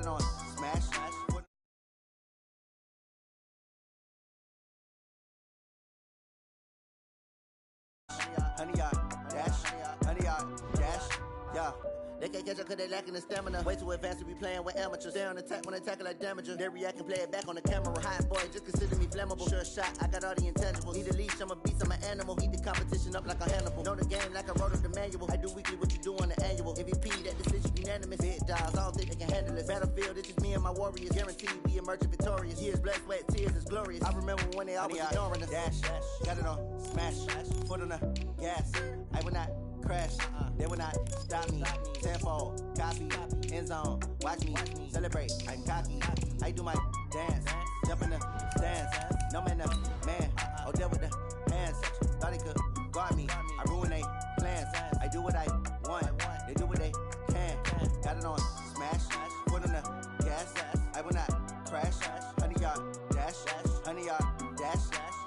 it on, smash. Honey yard, dash, yeah. They can't catch up cause they lacking the stamina. Way too advanced to be playing with amateurs. Stay on attack when they tackle like damager. They react and play it back on the camera. Hot boy, just consider me flammable. Sure shot, I got all the intangibles. Need a leash, I'm a beast, I'm an animal. Heat the competition up like a Hannibal. Know the game like I wrote up the manual. I do weekly what you do on the annual. MVP, that decision unanimous. Big dials, I don't think they can handle it. Battlefield, it's just me and my warriors. Guaranteed we emerge victorious. Years, blood, sweat, tears, it's glorious. I remember when they always ignoring us. Dash, got it on, smash, foot on the gas. I will not crash, they will not stop me. Tenfold, copy, end zone, watch me celebrate. I'm cocky, I do my dance, jump in the stands. No man, man, oh there with the hands. Thought he could guard me, I ruin they plans. I do what I want, they do what they can. Got it on, smash, foot on the gas. I will not crash, honey yard, dash, honey yard, dash,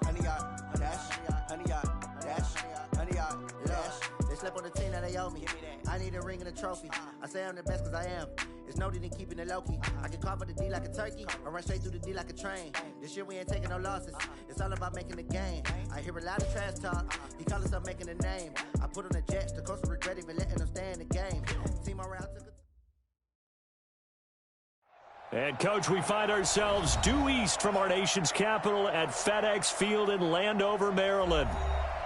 honey yard, dash, honey yard, dash, honey yard, dash. They slept on the team that they owe me. I need a ring and a trophy. I say I'm the best cause I am. It's no need in keeping it low-key. I can carve up the D like a turkey or run straight through the D like a train. This year we ain't taking no losses. It's all about making the game. I hear a lot of trash talk. He call us up making a name. I put on the Jets. The coach will regret even letting them stay in the game. Team around took a... And, Coach, we find ourselves due east from our nation's capital at FedEx Field in Landover, Maryland.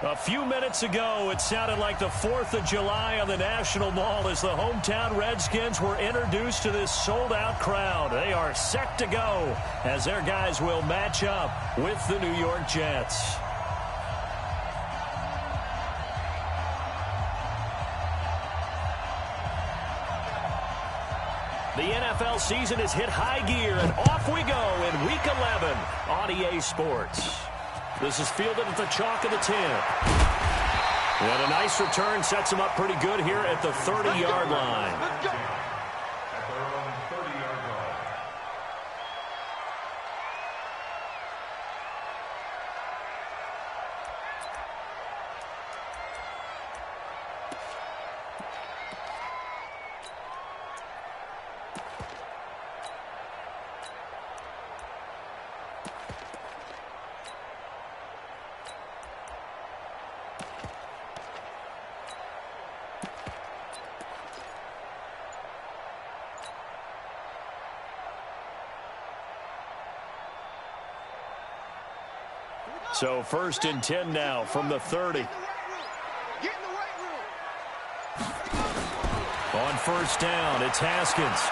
A few minutes ago, it sounded like the 4th of July on the National Mall as the hometown Redskins were introduced to this sold-out crowd. They are set to go as their guys will match up with the New York Jets. The NFL season has hit high gear, and off we go in Week 11 on EA Sports. This is fielded at the chalk of the 10. And a nice return sets him up pretty good here at the 30-yard line. Let's go. At their own 30-yard line. So 1st and 10 now from the 30. On 1st down, it's Haskins.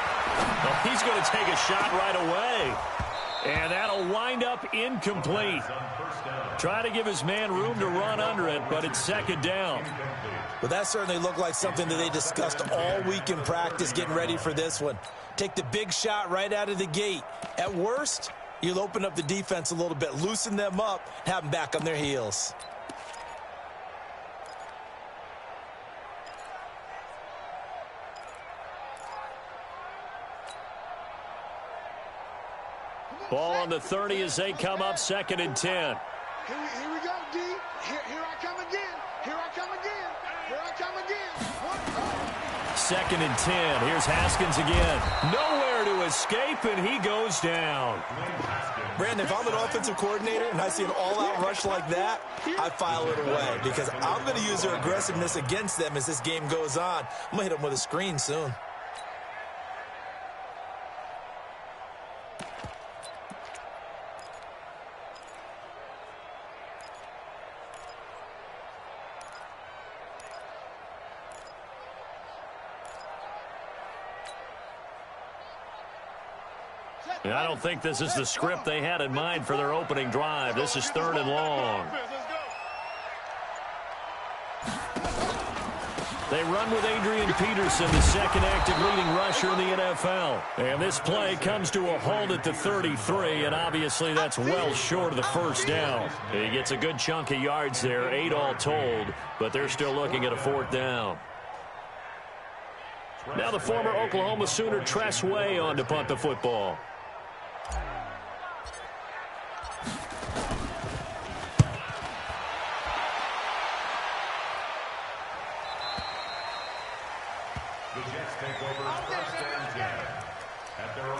Well, he's going to take a shot right away. And that'll wind up incomplete. Try to give his man room to run under it, but it's 2nd down. Well, that certainly looked like something that they discussed all week in practice getting ready for this one. Take the big shot right out of the gate. At worst, you'll open up the defense a little bit, loosen them up, have them back on their heels. Ball on the 30 as they come up 2nd and 10. Here we go, D. Here I come again. Here I come again. Here I come again. 2nd and 10. Here's Haskins again. Nowhere to escape, and he goes down. Brandon, if I'm an offensive coordinator and I see an all-out rush like that, I file it away because I'm going to use their aggressiveness against them as this game goes on. I'm going to hit them with a screen soon. I don't think this is the script they had in mind for their opening drive. This is 3rd and long. They run with Adrian Peterson, the 2nd active leading rusher in the NFL. And this play comes to a halt at the 33, and obviously that's well short of the 1st down. He gets a good chunk of yards there, 8 all told, but they're still looking at a 4th down. Now the former Oklahoma Sooner Tress Way on to punt the football. The Jets take over 1st and 10 at their own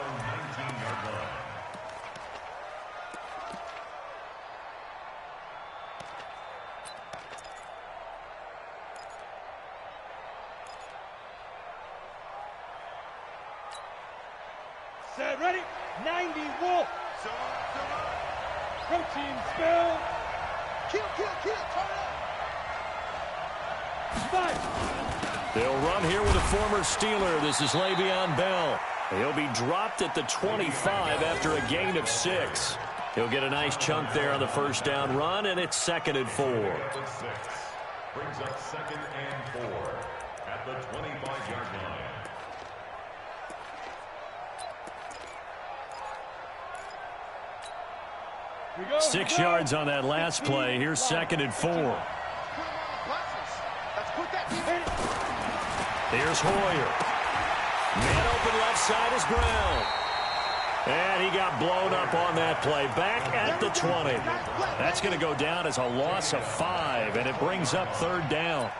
Set, ready? 90 Wolf. Protein spill. Kill, turn up. 5. They'll run here with a former Steeler. This is Le'Veon Bell. He'll be dropped at the 25 after a gain of 6. He'll get a nice chunk there on the first down run, and it's 2nd and 4. Brings up 2nd and 4 at the 25-yard line. 6 yards on that last play. Here's 2nd and 4. Here's Hoyer. Man open left side is Brown. And he got blown up on that play. Back at the 20. That's going to go down as a loss of 5, and it brings up 3rd down.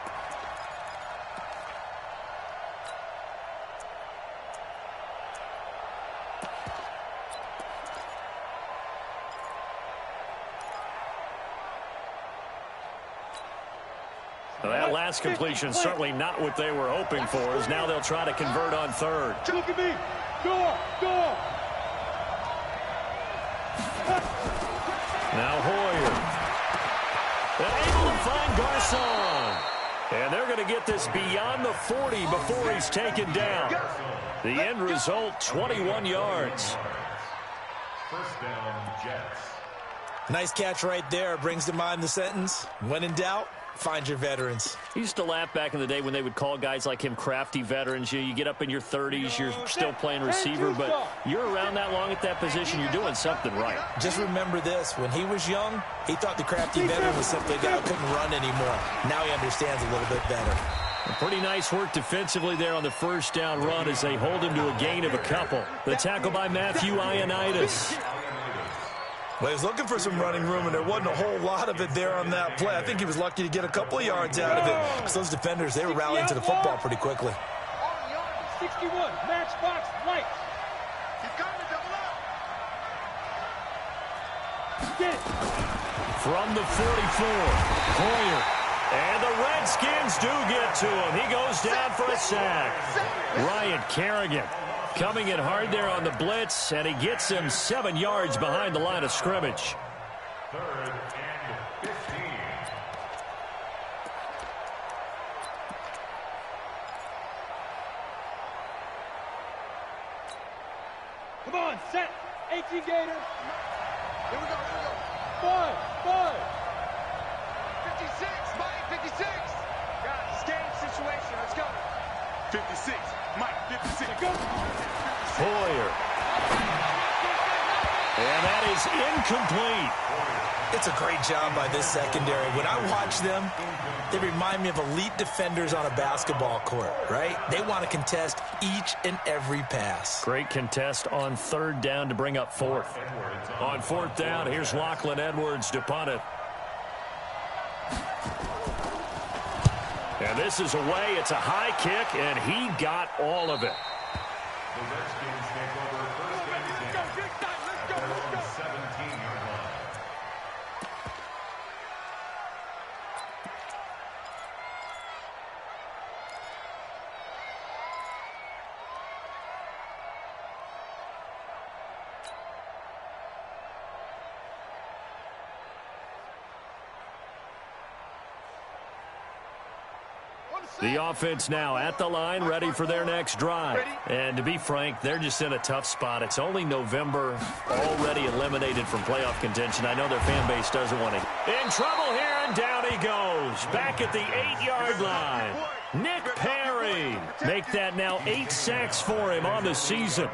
Well, that last completion certainly not what they were hoping for, as now they'll try to convert on 3rd. Look at me. Go. Now Hoyer. And able to find Garcon. And they're going to get this beyond the 40 before he's taken down. The end result, 21 yards. First down, Jets. Nice catch right there. Brings to mind the sentence, when in doubt, find your veterans. I used to laugh back in the day when they would call guys like him crafty veterans. You get up in your 30s, you're still playing receiver, but you're around that long at that position, you're doing something right. Just remember this, when he was young, he thought the crafty veteran was simply a guy who couldn't run anymore. Now he understands a little bit better. Pretty nice work defensively there on the first down run as they hold him to a gain of a couple. The tackle by Matthew Ioannidis. Well, he was looking for some running room, and there wasn't a whole lot of it there on that play. I think he was lucky to get a couple of yards out of it, because those defenders, they were rallying to the football pretty quickly. 61, matchbox, lights. He's got to double up. Get it. From the 44, Hoyer. And the Redskins do get to him. He goes down for a sack. Ryan Kerrigan coming in hard there on the blitz, and he gets him 7 yards behind the line of scrimmage. 3rd and 15. Come on, set. 18 Gator. Here we go. 5. 56, Mike, 56. Guys, game situation. Let's go. 56, Mike, 56. Go. Hoyer. And that is incomplete. It's a great job by this secondary. When I watch them, they remind me of elite defenders on a basketball court, right? They want to contest each and every pass. Great contest on 3rd down to bring up 4th. On 4th down, here's Lachlan Edwards to punt it. And this is away. It's a high kick, and he got all of it. The Redskins take over 1st and 10 at their own 17-yard line. The offense now at the line, ready for their next drive. And to be frank, they're just in a tough spot. It's only November, already eliminated from playoff contention. I know their fan base doesn't want to. In trouble here, and down he goes. Back at the 8-yard line. Nick Perry. Make that now 8 sacks for him on the season.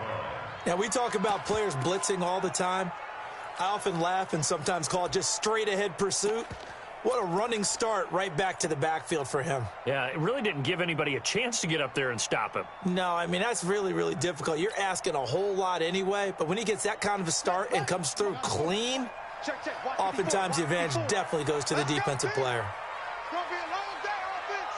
Now, we talk about players blitzing all the time. I often laugh and sometimes call it just straight-ahead pursuit. What a running start right back to the backfield for him. Yeah, it really didn't give anybody a chance to get up there and stop him. No, I mean, that's really, really difficult. You're asking a whole lot anyway, but when he gets that kind of a start and comes through clean, oftentimes the advantage definitely goes to the defensive player. It's going to be a long day, offense.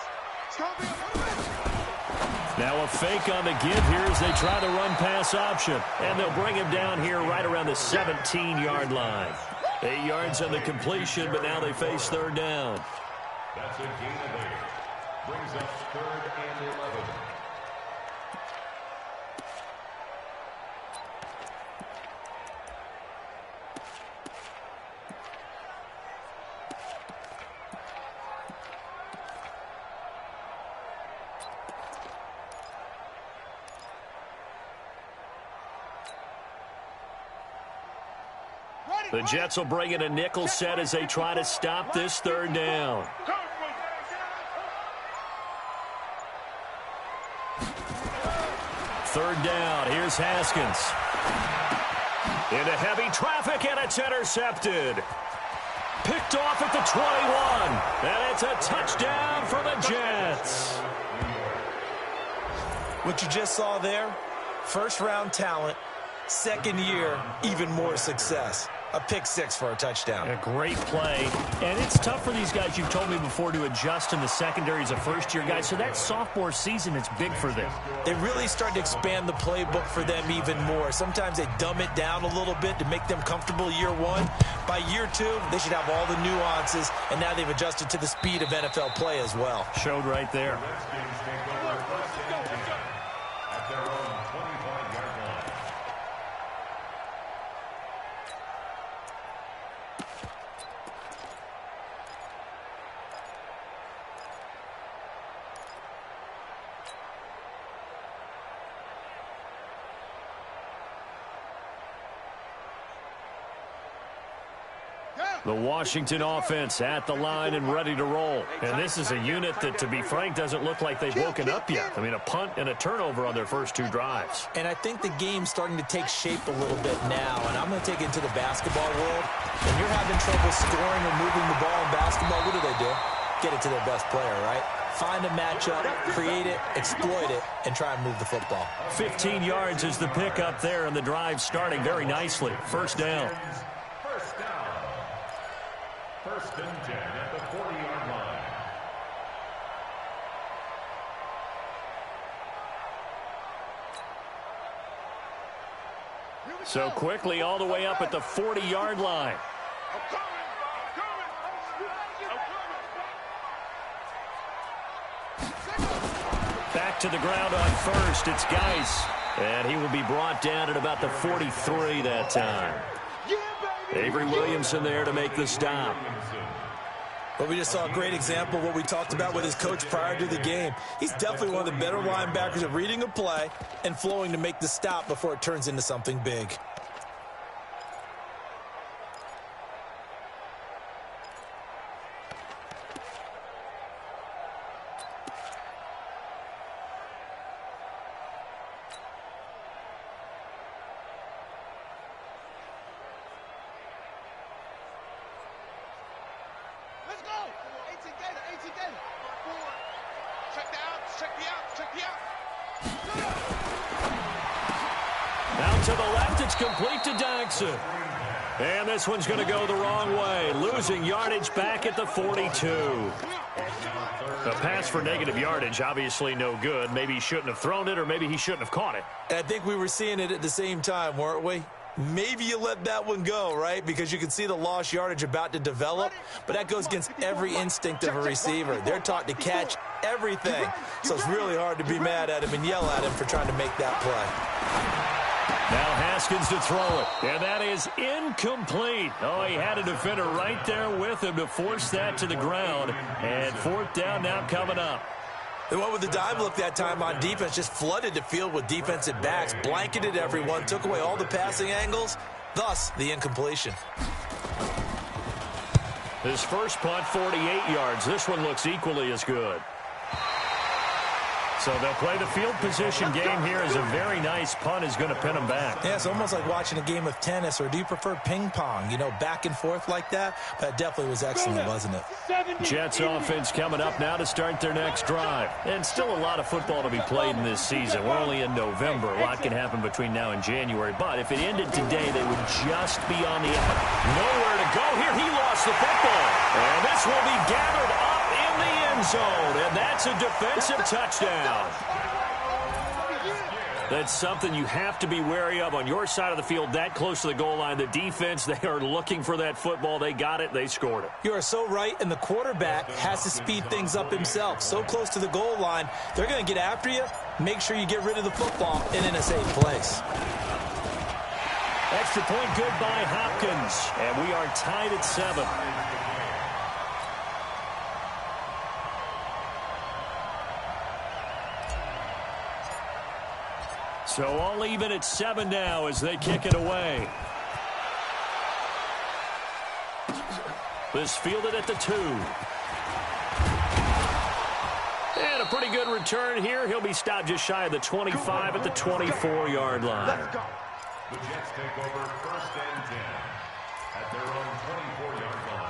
It's going to be a long day. Now a fake on the give here as they try the run-pass option. And they'll bring him down here right around the 17-yard line. 8 yards on the completion, but now they face 3rd down. That's a gain of 8. Brings up 3rd and 11. The Jets will bring in a nickel set as they try to stop this third down. Third down, here's Haskins. Into heavy traffic, and it's intercepted. Picked off at the 21, and it's a touchdown for the Jets. What you just saw there, first-round talent, second year, even more success. A pick six for a touchdown. A great play. And it's tough for these guys, you've told me before, to adjust in the secondary as a first-year guy. So that sophomore season is big for them. They really start to expand the playbook for them even more. Sometimes they dumb it down a little bit to make them comfortable year one. By year two, they should have all the nuances, and now they've adjusted to the speed of NFL play as well. Showed right there. Redskins take over first and 10 at their own 25-yard line. The Washington offense at the line and ready to roll. And this is a unit that, to be frank, doesn't look like they've woken up yet. I mean, a punt and a turnover on their first two drives. And I think the game's starting to take shape a little bit now. And I'm going to take it into the basketball world. When you're having trouble scoring or moving the ball in basketball, what do? Get it to their best player, right? Find a matchup, create it, exploit it, and try and move the football. 15 yards is the pickup there, and the drive starting very nicely. First down. First down. First and 10 at the 40-yard line. So quickly all the way up at the 40-yard line. Back to the ground on first. It's Geis. And he will be brought down at about the 43 that time. Avery Williamson there to make the stop. But we just saw a great example of what we talked about with his coach prior to the game. He's definitely one of the better linebackers at reading a play and flowing to make the stop before it turns into something big. Out to the left, it's complete to Dodson. And this one's going to go the wrong way, losing yardage back at the 42. A pass for negative yardage, obviously no good. Maybe he shouldn't have thrown it, or maybe he shouldn't have caught it. I think we were seeing it at the same time, weren't we? Maybe you let that one go, right? Because you can see the lost yardage about to develop, but that goes against every instinct of a receiver. They're taught to catch everything, so it's really hard to be mad at him and yell at him for trying to make that play. Now Haskins to throw it, and that is incomplete. Oh, he had a defender right there with him to force that to the ground, and fourth down now coming up. They went with the dive look that time on defense, just flooded the field with defensive backs, blanketed everyone, took away all the passing angles, thus the incompletion. His first punt, 48 yards. This one looks equally as good. So they'll play the field position game here as a very nice punt is going to pin them back. Yeah, it's almost like watching a game of tennis, or do you prefer ping pong? You know, back and forth like that? That definitely was excellent, wasn't it? Jets offense coming up now to start their next drive. And still a lot of football to be played in this season. We're only in November. A lot can happen between now and January. But if it ended today, they would just be on the end. Nowhere to go here. He lost the football. And this will be gathered up in the end zone. And that's a defensive touchdown. That's something you have to be wary of on your side of the field, that close to the goal line. The defense, they are looking for that football. They got it. They scored it. You are so right, and the quarterback has to speed things up himself. So close to the goal line, they're going to get after you. Make sure you get rid of the football and in a safe place. Extra point good by Hopkins, and we are tied at 7. So all even at 7 now as they kick it away. This fielded at the 2. And a pretty good return here. He'll be stopped just shy of the 25 at the 24-yard line. The Jets take over 1st and 10 at their own 24-yard line.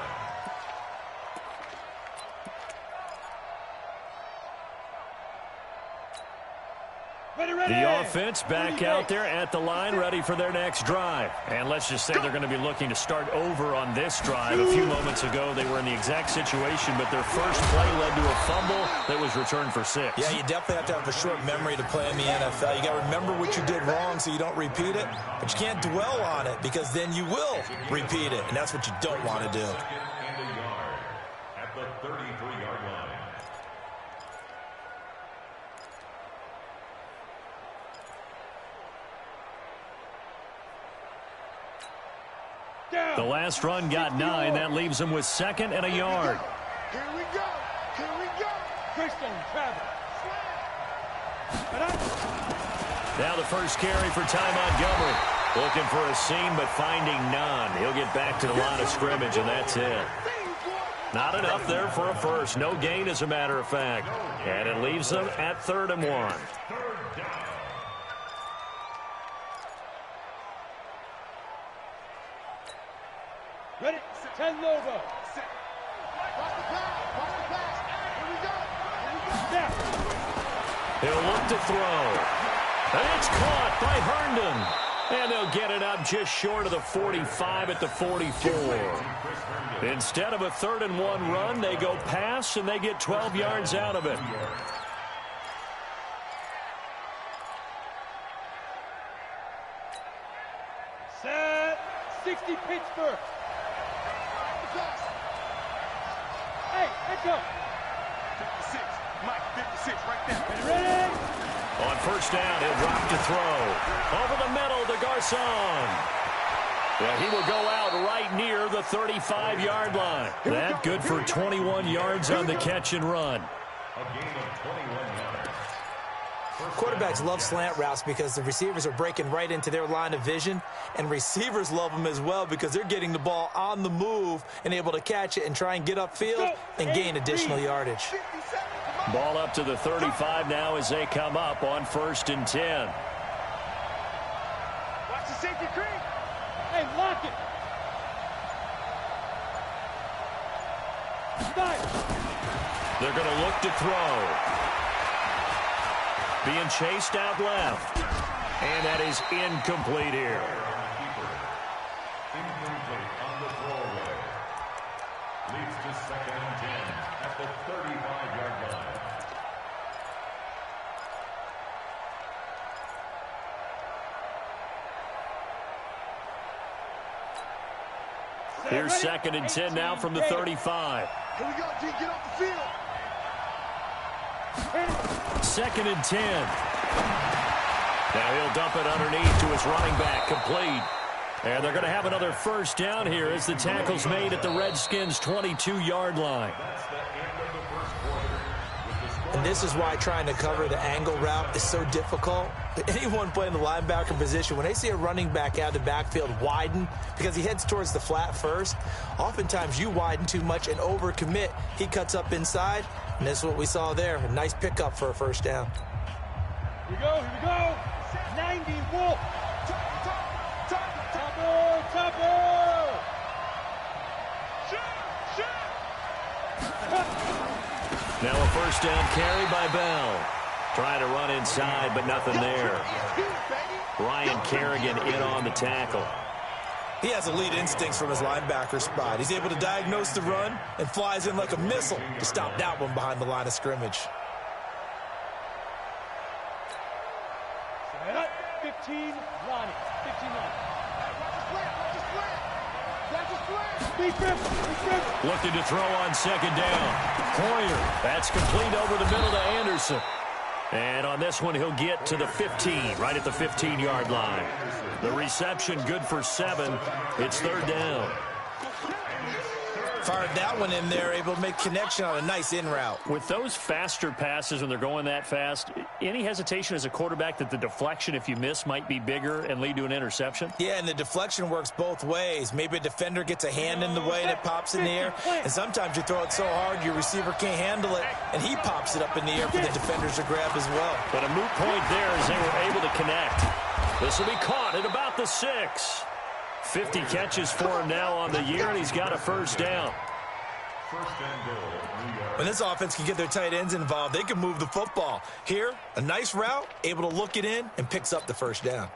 The offense back out there at the line, ready for their next drive. And let's just say they're going to be looking to start over on this drive. A few moments ago, they were in the exact situation, but their first play led to a fumble that was returned for 6. Yeah, you definitely have to have a short memory to play in the NFL. You got to remember what you did wrong so you don't repeat it, but you can't dwell on it because then you will repeat it, and that's what you don't want to do. 2nd and a yard at the 33-yard line. The last run got 9. That leaves them with 2nd and a yard. Here we go. Here we go. Christian Travis. Now the first carry for Ty Montgomery. Looking for a seam, but finding none. He'll get back to the line of scrimmage, and that's it. Not enough there for a first. No gain, as a matter of fact. And it leaves them at 3rd and 1. Ready? 10 Lobo. Watch the pass. Watch the pass. Here we go. Here we go. Snap. He'll look to throw. And it's caught by Herndon. And they'll get it up just short of the 45 at the 44. Instead of a 3rd and 1 run, they go pass, and they get 12 yards out of it. Set. 60 Pittsburgh. Hey, let's go. 56. Mike, 56 right there. Ready? On first down, he'll drop to throw. Over the middle to Garcon. Yeah, he will go out right near the 35-yard line. That good for 21 yards on the catch and run. A gain of 21 yards. Quarterbacks love slant routes because the receivers are breaking right into their line of vision, and receivers love them as well because they're getting the ball on the move and able to catch it and try and get upfield and gain additional yardage. Ball up to the 35 now as they come up on 1st and 10. Watch the safety creep. Hey, lock it. Stop. They're going to look to throw. Being chased out left. And that is incomplete here. Incomplete on the throwaway. Leads to 2nd and 10 at the 35-yard line. Here's 2nd and 10 now from the 35. Here we go, G. Get off the field. 2nd and 10. Now he'll dump it underneath to his running back, complete. And they're going to have another first down here as the tackle's made at the Redskins' 22-yard line. And this is why trying to cover the angle route is so difficult. Anyone playing the linebacker position, when they see a running back out of the backfield widen because he heads towards the flat first, oftentimes you widen too much and overcommit. He cuts up inside, and that's what we saw there. A nice pickup for a first down. Here we go, here we go. 90 Wolf. Topper. Now a first down carry by Bell. Trying to run inside, but nothing there. Ryan Kerrigan in on the tackle. He has elite instincts from his linebacker spot. He's able to diagnose the run and flies in like a missile to stop that one behind the line of scrimmage. 15, Lonnie. 15, Lonnie. Looking to throw on 2nd down. Hoyer, that's complete over the middle to Anderson. And on this one, he'll get to the 15, right at the 15-yard line. The reception good for 7. It's 3rd down. Fired that one in there, able to make connection on a nice in route. With those faster passes when they're going that fast, any hesitation as a quarterback that the deflection, if you miss, might be bigger and lead to an interception? Yeah, and the deflection works both ways. Maybe a defender gets a hand in the way and it pops in the air, and sometimes you throw it so hard your receiver can't handle it, and he pops it up in the air for the defenders to grab as well. But a moot point there as they were able to connect. This will be caught at about the 6. 50 catches for him now on the year, and he's got a first down. When this offense can get their tight ends involved, they can move the football. Here, a nice route, able to look it in, and picks up the first down.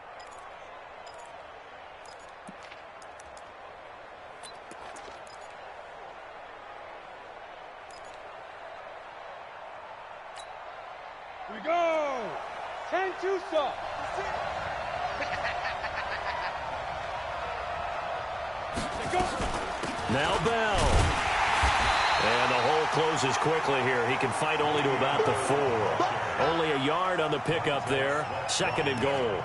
Here we go. 10-2 stop. Now Bell. And the hole closes quickly here. He can fight only to about the 4. Only a yard on the pickup there. 2nd and goal.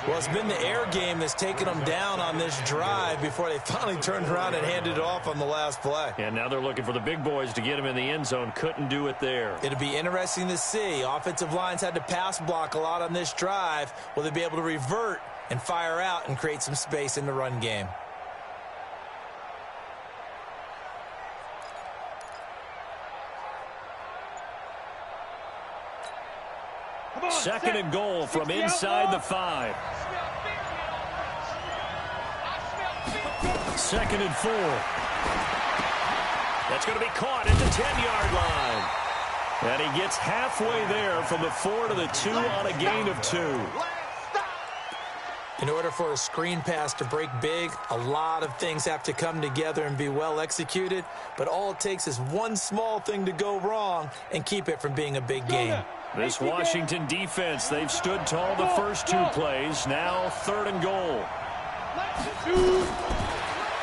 Well, it's been the air game that's taken them down on this drive before they finally turned around and handed it off on the last play. And now they're looking for the big boys to get him in the end zone. Couldn't do it there. It'll be interesting to see. Offensive lines had to pass block a lot on this drive. Will they be able to revert and fire out and create some space in the run game? Second and goal from inside the 5. 2nd and 4. That's going to be caught at the 10-yard line. And he gets halfway there from the 4 to the 2 on a gain of 2. In order for a screen pass to break big, a lot of things have to come together and be well executed. But all it takes is one small thing to go wrong and keep it from being a big game. This Washington defense, they've stood tall the first 2 plays. Now 3rd and goal.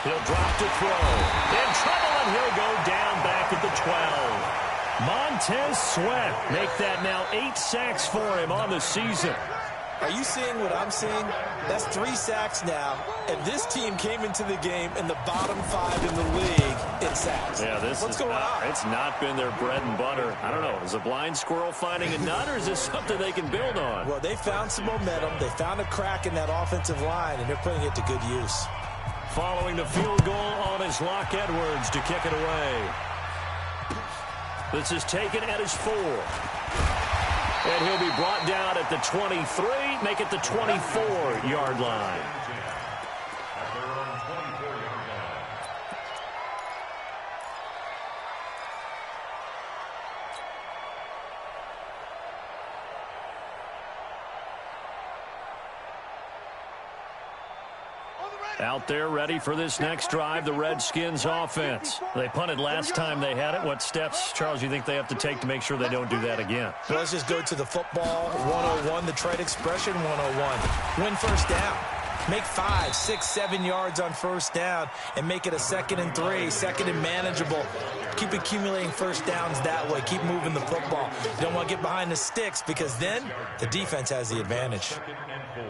He'll drop to throw. In trouble, and he'll go down back at the 12. Montez Sweat make that now 8 sacks for him on the season. Are you seeing what I'm seeing? That's 3 sacks now, and this team came into the game in the bottom 5 in the league in sacks. Yeah, What's going on? It's not been their bread and butter. I don't know. Is a blind squirrel finding a nut, or is this something they can build on? Well, they found some momentum. They found a crack in that offensive line, and they're putting it to good use. Following the field goal on his Locke Edwards to kick it away. This is taken at his 4. And he'll be brought down at the 23, make it the 24-yard line. Out there ready for this next drive, the Redskins offense. They punted last time they had it. What steps, Charles, you think they have to take to make sure they don't do that again? Well, let's just go to the football 101, the trade expression 101. Win first down. Make 5, 6, 7 yards on first down and make it a 2nd and 3, 2nd and manageable. Keep accumulating first downs that way. Keep moving the football. You don't want to get behind the sticks because then the defense has the advantage. 2nd and 4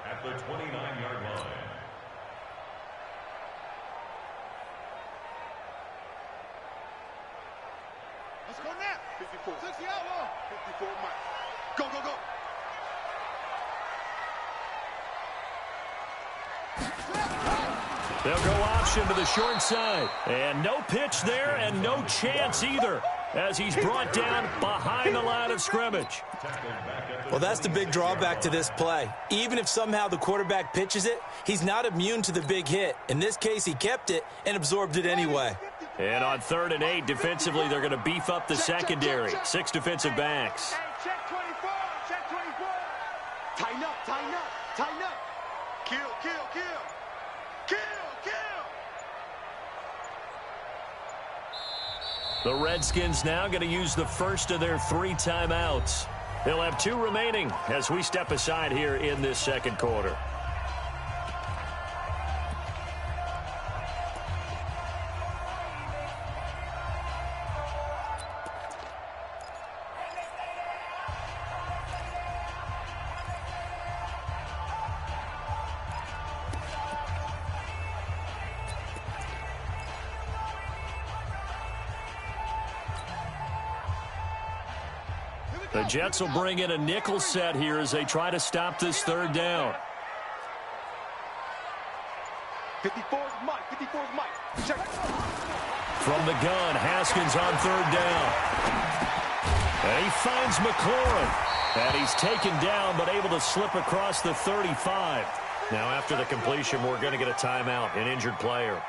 at the 29-yard line. Let's go now. 54. 60 outlaw. 54 Mike. Go, go, go. They'll go option to the short side. And no pitch there and no chance either as he's brought down behind the line of scrimmage. Well, that's the big drawback to this play. Even if somehow the quarterback pitches it, he's not immune to the big hit. In this case, he kept it and absorbed it anyway. And on 3rd and 8, defensively, they're going to beef up the secondary. 6 defensive backs. Hey, check 24. Check 24. Tighten up, tighten up, tighten up. Kill, kill, kill. Kill, kill. The Redskins now going to use the first of their 3 timeouts. They'll have 2 remaining as we step aside here in this second quarter. The Jets will bring in a nickel set here as they try to stop this third down. 54's Mike. 54's Mike. Check. From the gun, Haskins on third down. And he finds McLaurin. And he's taken down but able to slip across the 35. Now after the completion, we're going to get a timeout, an injured player.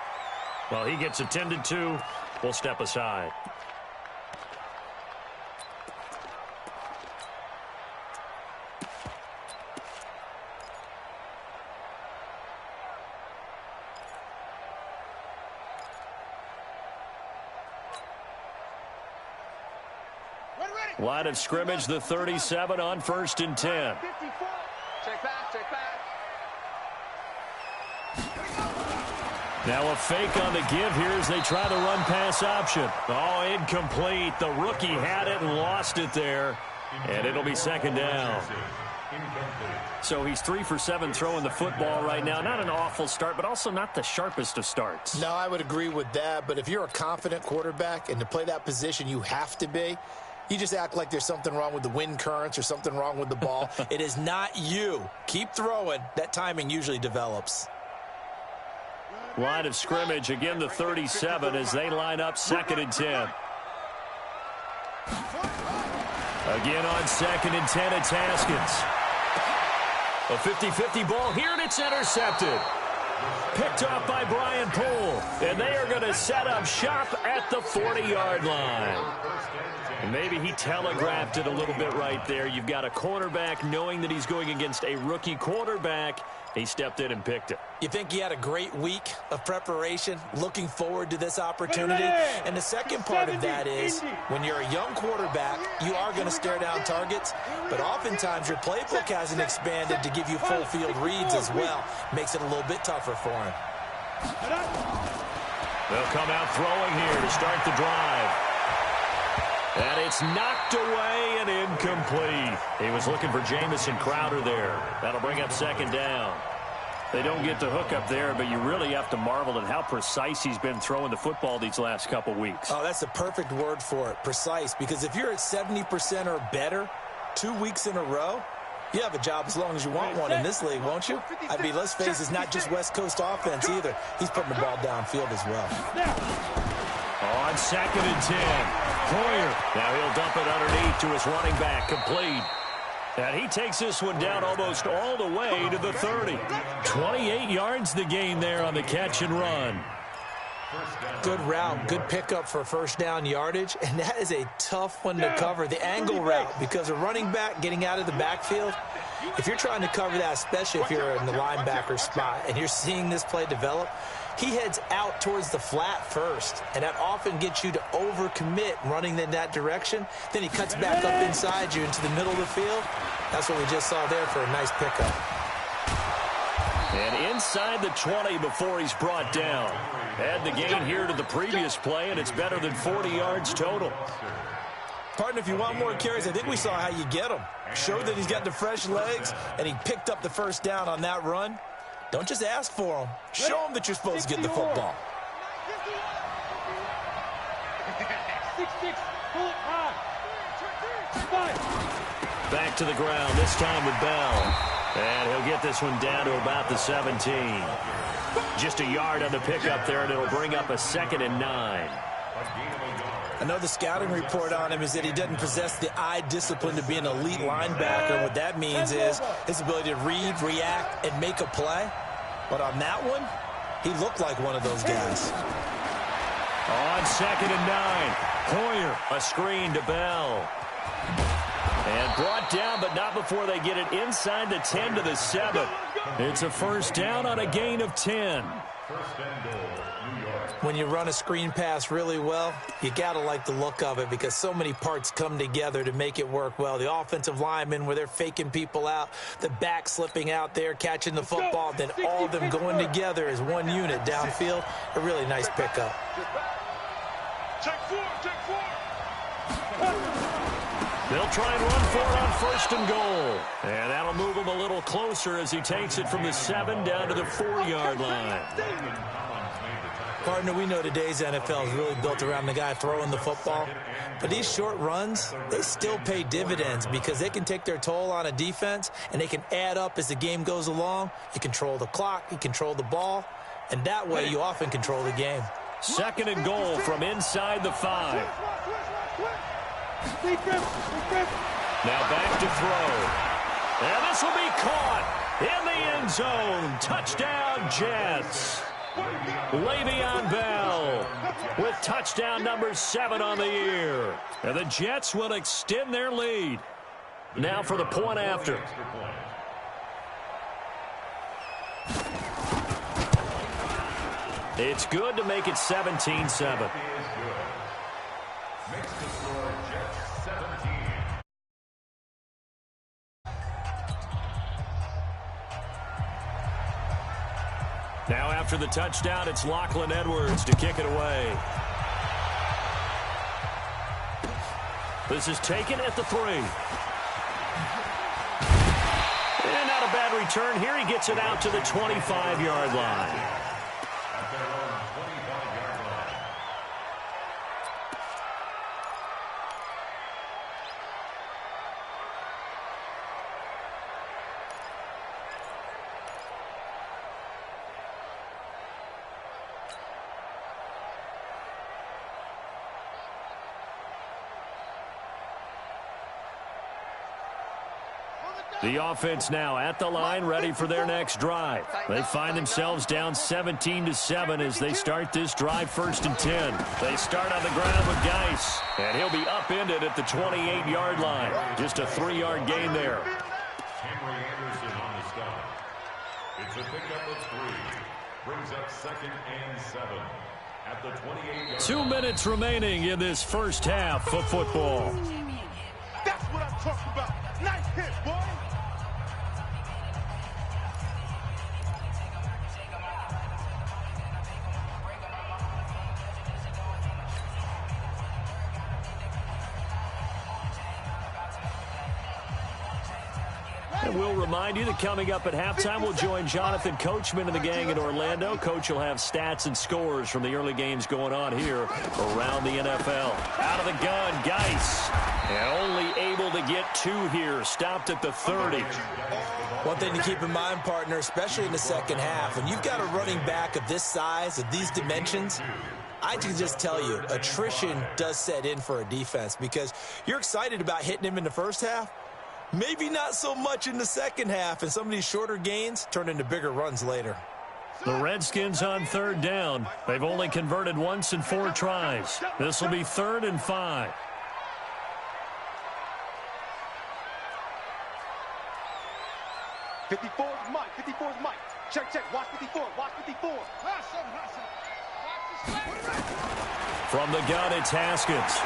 Well, he gets attended to. We'll step aside. Line of scrimmage, the 37 on 1st and 10. 54. Check back, check back. Now a fake on the give here as they try the run-pass option. Oh, incomplete. The rookie had it and lost it there. And it'll be second down. So he's 3 for 7 throwing the football right now. Not an awful start, but also not the sharpest of starts. No, I would agree with that. But if you're a confident quarterback and to play that position, you have to be. You just act like there's something wrong with the wind currents or something wrong with the ball. It is not you. Keep throwing. That timing usually develops. Line of scrimmage, again the 37 as they line up 2nd and 10. Again on 2nd and 10, it's Haskins. A 50-50 ball here, and it's intercepted. Picked off by Brian Poole. And they are going to set up shop at the 40-yard line. And maybe he telegraphed it a little bit right there. You've got a cornerback knowing that he's going against a rookie quarterback. He stepped in and picked it. You think he had a great week of preparation, looking forward to this opportunity? And the second part of that is, when you're a young quarterback, you are going to stare down targets, but oftentimes your playbook hasn't expanded to give you full field reads as well. Makes it a little bit tougher for him. They'll come out throwing here to start the drive. And it's knocked away and incomplete. He was looking for Jamison Crowder there. That'll bring up 2nd down. They don't get the hook up there, but you really have to marvel at how precise he's been throwing the football these last couple weeks. Oh, that's the perfect word for it, precise, because if you're at 70% or better 2 weeks in a row, you have a job as long as you want one in this league, won't you? I mean, let's face it, it's not just West Coast offense either. He's putting the ball downfield as well. On 2nd and 10. Hoyer. Now he'll dump it underneath to his running back, complete. And he takes this one down almost all the way to the 30. 28 yards the gain there on the catch and run. Good route, good pickup for first down yardage, and that is a tough one to cover, the angle route, because a running back getting out of the backfield, if you're trying to cover that, especially if you're in the linebacker spot and you're seeing this play develop, he heads out towards the flat first, and that often gets you to overcommit running in that direction. Then he cuts back up inside you into the middle of the field. That's what we just saw there for a nice pickup. And inside the 20 before he's brought down. Add the gain here to the previous play, and it's better than 40 yards total. Partner, if you want more carries, I think we saw how you get them. Showed that he's got the fresh legs, and he picked up the first down on that run. Don't just ask for them. Show them that you're supposed to get the football. 6-6, pull it high. Back to the ground, this time with Bell. And he'll get this one down to about the 17. Just a yard on the pickup there, and it'll bring up a 2nd and 9. I know the scouting report on him is that he doesn't possess the eye discipline to be an elite linebacker. And what that means is his ability to read, react, and make a play. But on that one, he looked like one of those guys. On 2nd and 9, Hoyer, a screen to Bell. And brought down, but not before they get it inside the 10 to the 7. It's a first down on a gain of 10. When you run a screen pass really well, you got to like the look of it because so many parts come together to make it work well. The offensive linemen where they're faking people out, the back slipping out there, catching the football, then all of them going together as one unit downfield. A really nice pickup. Check 4, check 4. They'll try and run for it on 1st and goal. And that'll move him a little closer as he takes it from the 7 down to the 4-yard line. Partner, we know today's NFL is really built around the guy throwing the football. But these short runs, they still pay dividends because they can take their toll on a defense, and they can add up as the game goes along. You control the clock, you control the ball, and that way you often control the game. 2nd and goal from inside the 5. Now back to throw. And this will be caught in the end zone. Touchdown, Jets. Le'Veon Bell with touchdown number 7 on the year. And the Jets will extend their lead. Now for the point after. It's good to make it 17-7. Now after the touchdown, it's Lachlan Edwards to kick it away. This is taken at the 3. And not a bad return here. He gets it out to the 25-yard line. The offense now at the line, ready for their next drive. They find themselves down 17-7 as they start this drive 1st and 10. They start on the ground with Geis, and he'll be upended at the 28-yard line. Just a 3-yard gain there. Henry Anderson on the stop. It's a pickup of 3. Brings up 2nd and 7 at the 28-yard. 2 minutes remaining in this first half of football. That's what I'm talking about. Nice hit, boy. And we'll remind you that coming up at halftime, we'll join Jonathan Coachman and the gang in Orlando. Coach will have stats and scores from the early games going on here around the NFL. Out of the gun, Geis. And only able to get 2 here. Stopped at the 30. One thing to keep in mind, partner, especially in the second half, when you've got a running back of this size, of these dimensions, I can just tell you, attrition does set in for a defense because you're excited about hitting him in the first half. Maybe not so much in the second half, and some of these shorter gains turn into bigger runs later. The Redskins on 3rd down. They've only converted once in 4 tries. This will be 3rd and 5. '54's Mike. 54's Mike. Check, check. Watch 54. Watch 54. From the gun, it's Haskins.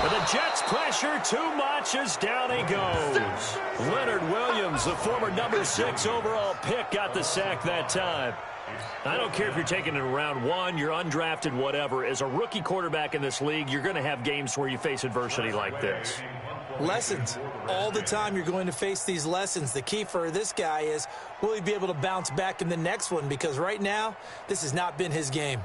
But the Jets pressure too much as down he goes. Leonard Williams, the former number 6 overall pick, got the sack that time. I don't care if you're taking it in round 1, you're undrafted, whatever. As a rookie quarterback in this league, you're going to have games where you face adversity like this. Lessons. All the time you're going to face these lessons. The key for this guy is, will he be able to bounce back in the next one? Because right now, this has not been his game.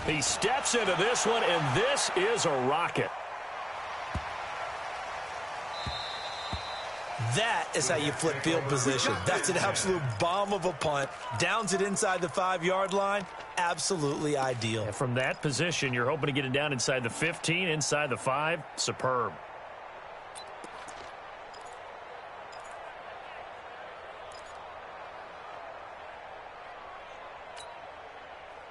He steps into this one, and this is a rocket. That is how you flip field position. That's an absolute bomb of a punt. Downs it inside the 5-yard line. Absolutely ideal. And from that position, you're hoping to get it down inside the 15, inside the 5. Superb.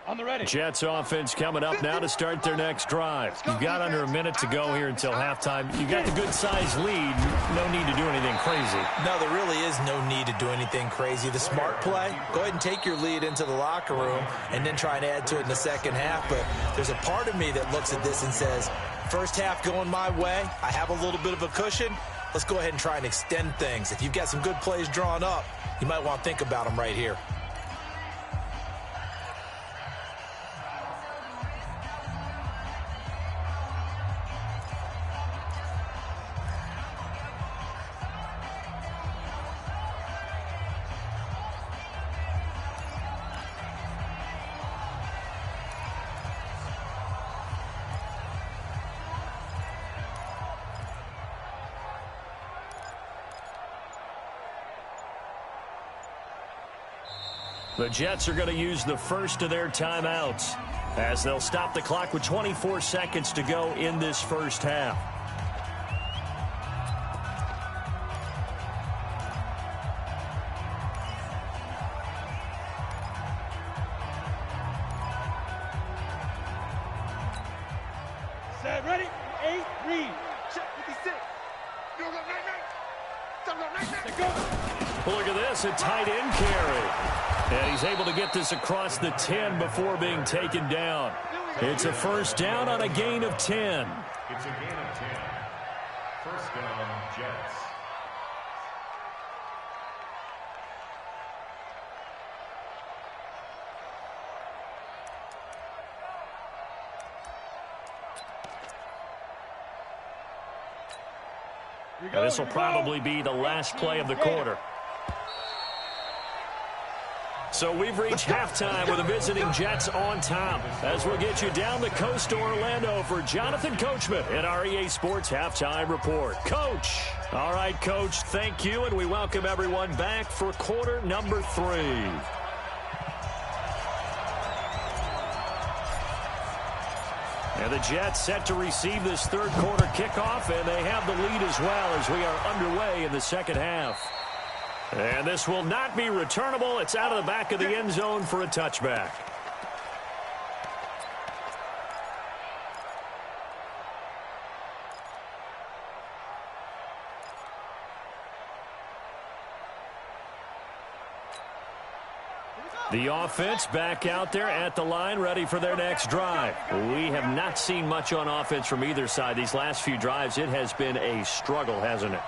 On the ready. Jets offense coming up now to start their next drive. You've got under a minute to go here until halftime. You've got the good-sized lead. No need to do anything crazy. No, there really is no need to do anything crazy. The smart play, go ahead and take your lead into the locker room and then try and add to it in the second half. But there's a part of me that looks at this and says, first half going my way, I have a little bit of a cushion. Let's go ahead and try and extend things. If you've got some good plays drawn up, you might want to think about them right here. The Jets are going to use the first of their timeouts as they'll stop the clock with 24 seconds to go in this first half. Set, ready? 8, read. Check 56. You go, 9-9. Go. Look at this, a tight end carry. And he's able to get this across the 10 before being taken down. It's a first down on a gain of 10. It's a gain of 10. First down, Jets. And this will probably be the last play of the quarter. So we've reached halftime with the visiting Jets on top. As we'll get you down the coast to Orlando for Jonathan Coachman at our EA Sports Halftime Report. Coach. All right, Coach, thank you, and we welcome everyone back for quarter number 3. And the Jets set to receive this third quarter kickoff, and they have the lead as well as we are underway in the second half. And this will not be returnable. It's out of the back of the end zone for a touchback. The offense back out there at the line, ready for their next drive. We have not seen much on offense from either side. These last few drives, it has been a struggle, hasn't it?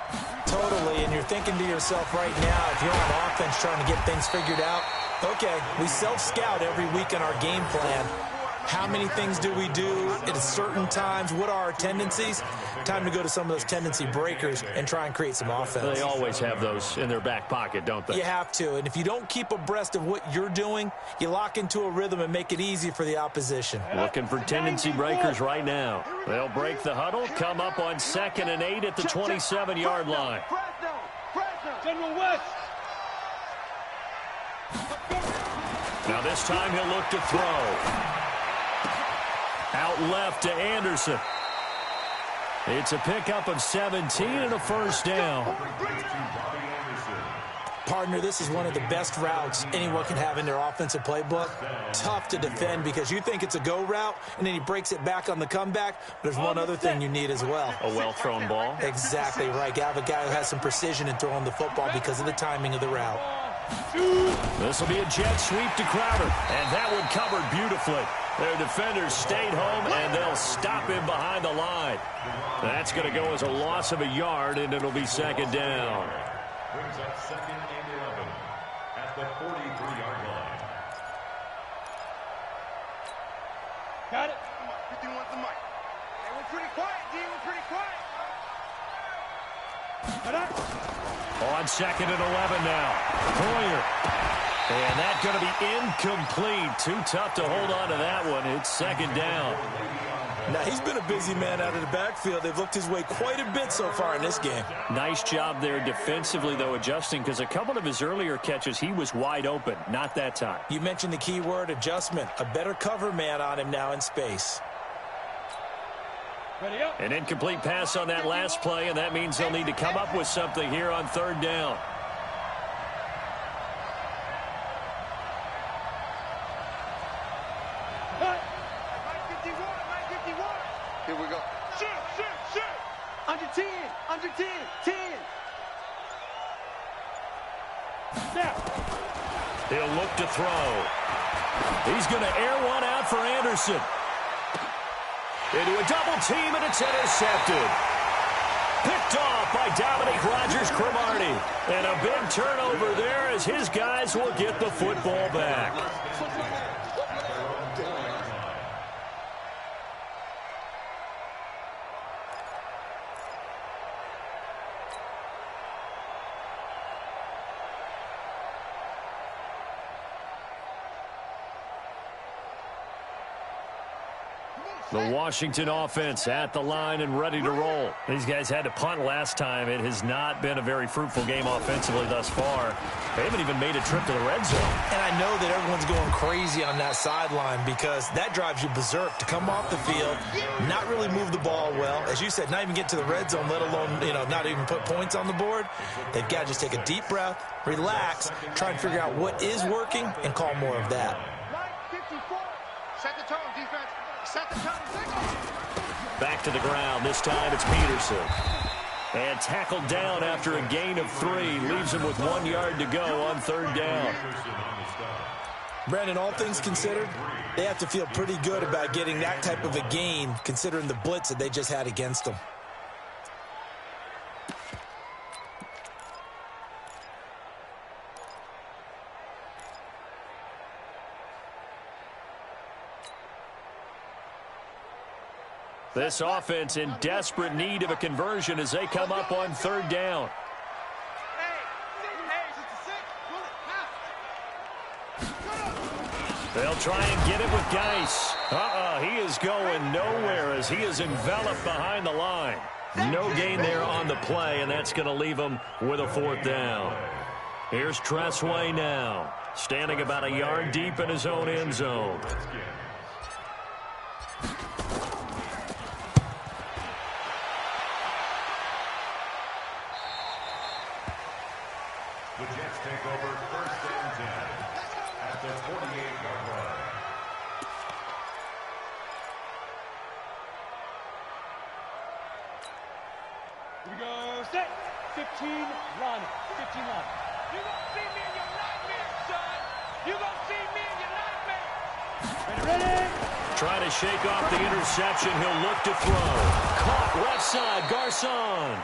Totally, and you're thinking to yourself right now, if you're on offense trying to get things figured out, okay, we self-scout every week in our game plan. How many things do we do at certain times? What are our tendencies? Time to go to some of those tendency breakers and try and create some offense. They always have those in their back pocket, don't they? You have to, and if you don't keep abreast of what you're doing, you lock into a rhythm and make it easy for the opposition. Looking for tendency breakers right now. They'll break the huddle, come up on 2nd and 8 at the 27-yard line. General West. Now this time he'll look to throw. Out left to Anderson. It's a pickup of 17 and a first down. Partner, this is one of the best routes anyone can have in their offensive playbook. Tough to defend because you think it's a go route, and then he breaks it back on the comeback. But there's one other thing you need as well. A well-thrown ball. Exactly right. You have a guy who has some precision in throwing the football because of the timing of the route. This will be a jet sweep to Crowder, and that one covered beautifully. Their defenders stayed home, and they'll stop him behind the line. That's going to go as a loss of a yard, and it'll be second down. Brings up 2nd and 11 at the 43-yard line. Got it. 51's the mic. Hey, we're pretty quiet, D. We're pretty quiet. On 2nd and 11 now. Poyer. And that's going to be incomplete. Too tough to hold on to that one. It's second down. Now, he's been a busy man out of the backfield. They've looked his way quite a bit so far in this game. Nice job there defensively, though, adjusting, because a couple of his earlier catches, he was wide open. Not that time. You mentioned the key word, adjustment. A better cover man on him now in space. Ready up. An incomplete pass on that last play, and that means they'll need to come up with something here on third down. Here we go. Shoot. Under 10. 10. Snap. He'll look to throw. He's going to air one out for Anderson. Into a double team, and it's intercepted. Picked off by Dominique Rodgers-Cromartie. And a big turnover there as his guys will get the football back. The Washington offense at the line and ready to roll. These guys had to punt last time. It has not been a very fruitful game offensively thus far. They haven't even made a trip to the red zone. And I know that everyone's going crazy on that sideline because that drives you berserk to come off the field, not really move the ball well. As you said, not even get to the red zone, let alone, not even put points on the board. They've got to just take a deep breath, relax, try and figure out what is working, and call more of that. 54. Set the tone, defense. Set the tone. Back to the ground. This time it's Peterson. And tackled down after a gain of 3. Leaves him with 1 yard to go on 3rd down. Brandon, all things considered, they have to feel pretty good about getting that type of a gain considering the blitz that they just had against them. This offense in desperate need of a conversion as they come up on 3rd down. They'll try and get it with Geis. He is going nowhere as he is enveloped behind the line. No gain there on the play, and that's going to leave him with a 4th down. Here's Tressway now, standing about a yard deep in his own end zone. The Jets take over 1st and 10 at the 48-yard line. Here we go. Set. 15 line. 15 line. You gonna see me in your nightmare, son. You gonna see me in your nightmare. Ready? Trying to shake off the interception. He'll look to throw. Caught left side. Garcon.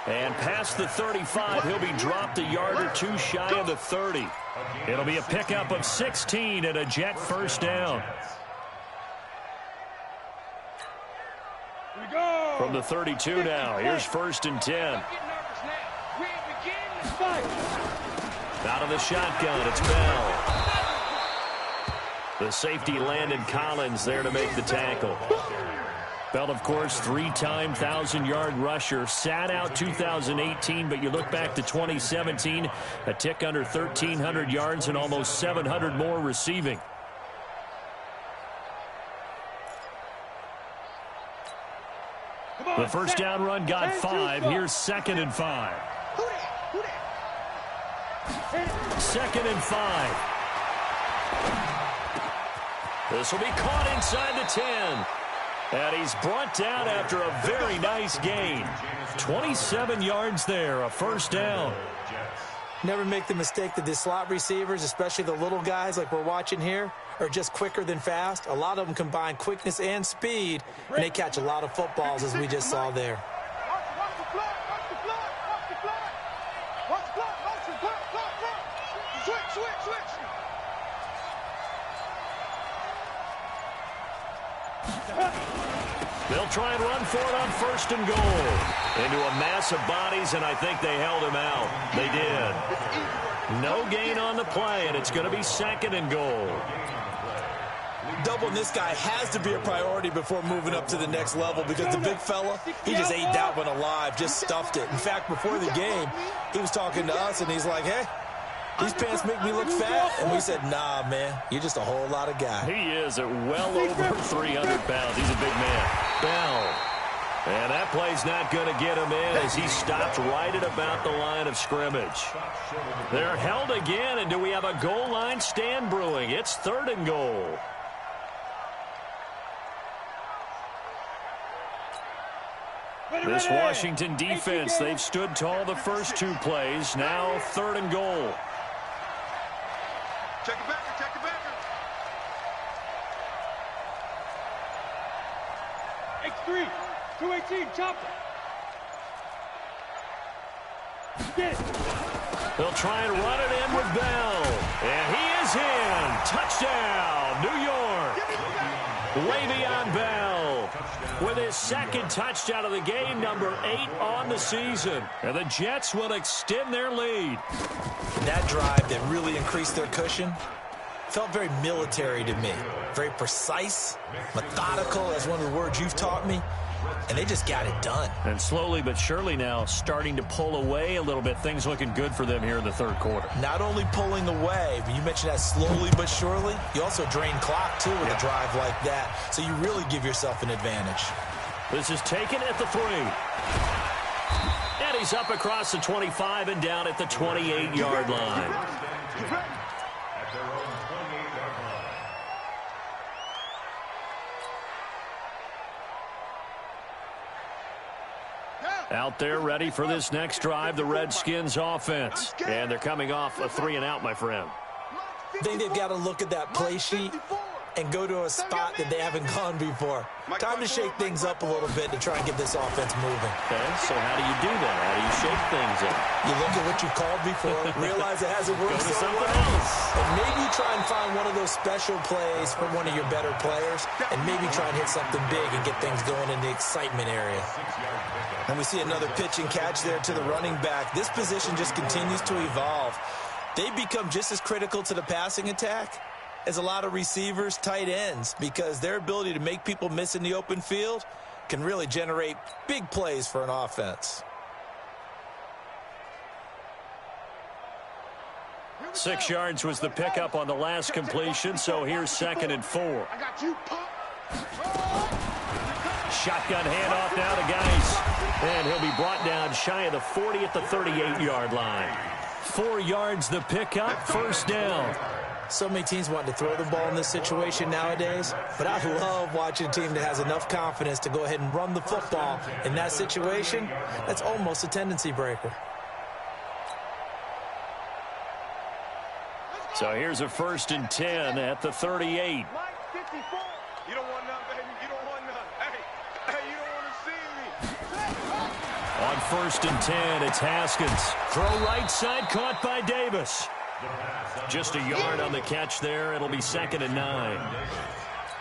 And past the 35, he'll be dropped a yard or 2 shy of the 30. It'll be a pickup of 16 and a Jet 1st down. Here we go. From the 32 now, here's 1st and 10. Out of the shotgun, it's Bell. The safety Landon Collins there to make the tackle. Bell, of course, 3-time 1,000-yard rusher. Sat out 2018, but you look back to 2017, a tick under 1,300 yards and almost 700 more receiving. The 1st down run got 5. Here's 2nd and 5. 2nd and 5. This will be caught inside the 10. And he's brought down after a very nice gain. 27 yards there, a 1st down. Never make the mistake that the slot receivers, especially the little guys like we're watching here, are just quicker than fast. A lot of them combine quickness and speed, and they catch a lot of footballs, as we just saw there. Watch the blood. Watch the blood. Watch the blood. Watch the blood. Watch the blood. Switch. They'll try and run for it on 1st and goal. Into a mass of bodies, and I think they held him out. They did. No gain on the play, and it's going to be 2nd and goal. Doubling this guy has to be a priority before moving up to the next level because the big fella, he just ate that one alive, just stuffed it. In fact, before the game, he was talking to us, and he's like, hey, these pants make me look fat. And we said, nah, man, you're just a whole lot of guy. He is at well over 300 pounds. He's a big man. Bell. And that play's not going to get him in as he stopped right at about the line of scrimmage. They're held again, and do we have a goal line stand brewing? It's 3rd and goal. This Washington defense, they've stood tall the first 2 plays. Now 3rd and goal. Check it back. Check it back. X3. 218. Chopper. Get it. They'll try and run it in with Bell. And he is in. Touchdown, New York. Le'Veon Bell with his 2nd touchdown of the game, number 8 on the season. And the Jets will extend their lead. That drive that really increased their cushion, Felt very military to me. Very precise, methodical, as one of the words you've taught me. And they just got it done. And slowly but surely now starting to pull away a little bit. Things looking good for them here in the third quarter. Not only pulling away, but you mentioned that slowly but surely. You also drain clock, too, with a drive like that. So you really give yourself an advantage. This is taken at the 3. And he's up across the 25 and down at the 28-yard line. Out there ready for this next drive, the Redskins offense. And they're coming off a 3-and-out, my friend. I think they've got to look at that play sheet and go to a spot that they haven't gone before. Time to shake things up a little bit to try and get this offense moving. Okay, so how do you do that? How do you shake things up? You look at what you called before, realize it hasn't worked Go to so something well, else. and maybe try and find one of those special plays from one of your better players, and maybe try and hit something big and get things going in the excitement area. And we see another pitch and catch there to the running back. This position just continues to evolve. They become just as critical to the passing attack as a lot of receivers, tight ends, because their ability to make people miss in the open field can really generate big plays for an offense. 6 yards was the pickup on the last completion, so here's 2nd and 4. I got you, punk. Shotgun handoff now to Geis. And he'll be brought down shy of the 40 at the 38-yard line. 4 yards the pickup, first down. So many teams want to throw the ball in this situation nowadays, but I love watching a team that has enough confidence to go ahead and run the football in that situation. That's almost a tendency breaker. So here's a 1st and 10 at the 38. You don't want none, baby. You don't want none. Hey, you don't want to see me. On 1st and 10, it's Haskins. Throw right side, caught by Davis. Just a yard on the catch there. It'll be 2nd and 9.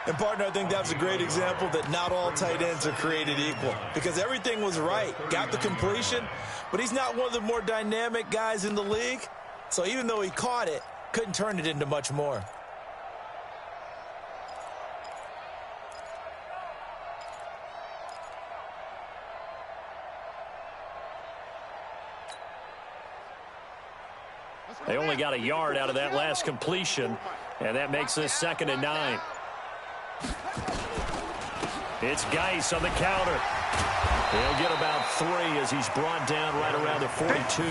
And, partner, I think that was a great example that not all tight ends are created equal, because everything was right. Got the completion, but he's not one of the more dynamic guys in the league. So even though he caught it, couldn't turn it into much more. They only got a yard out of that last completion, and that makes this 2nd and 9. It's Geis on the counter. He'll get about 3 as he's brought down right around the 42.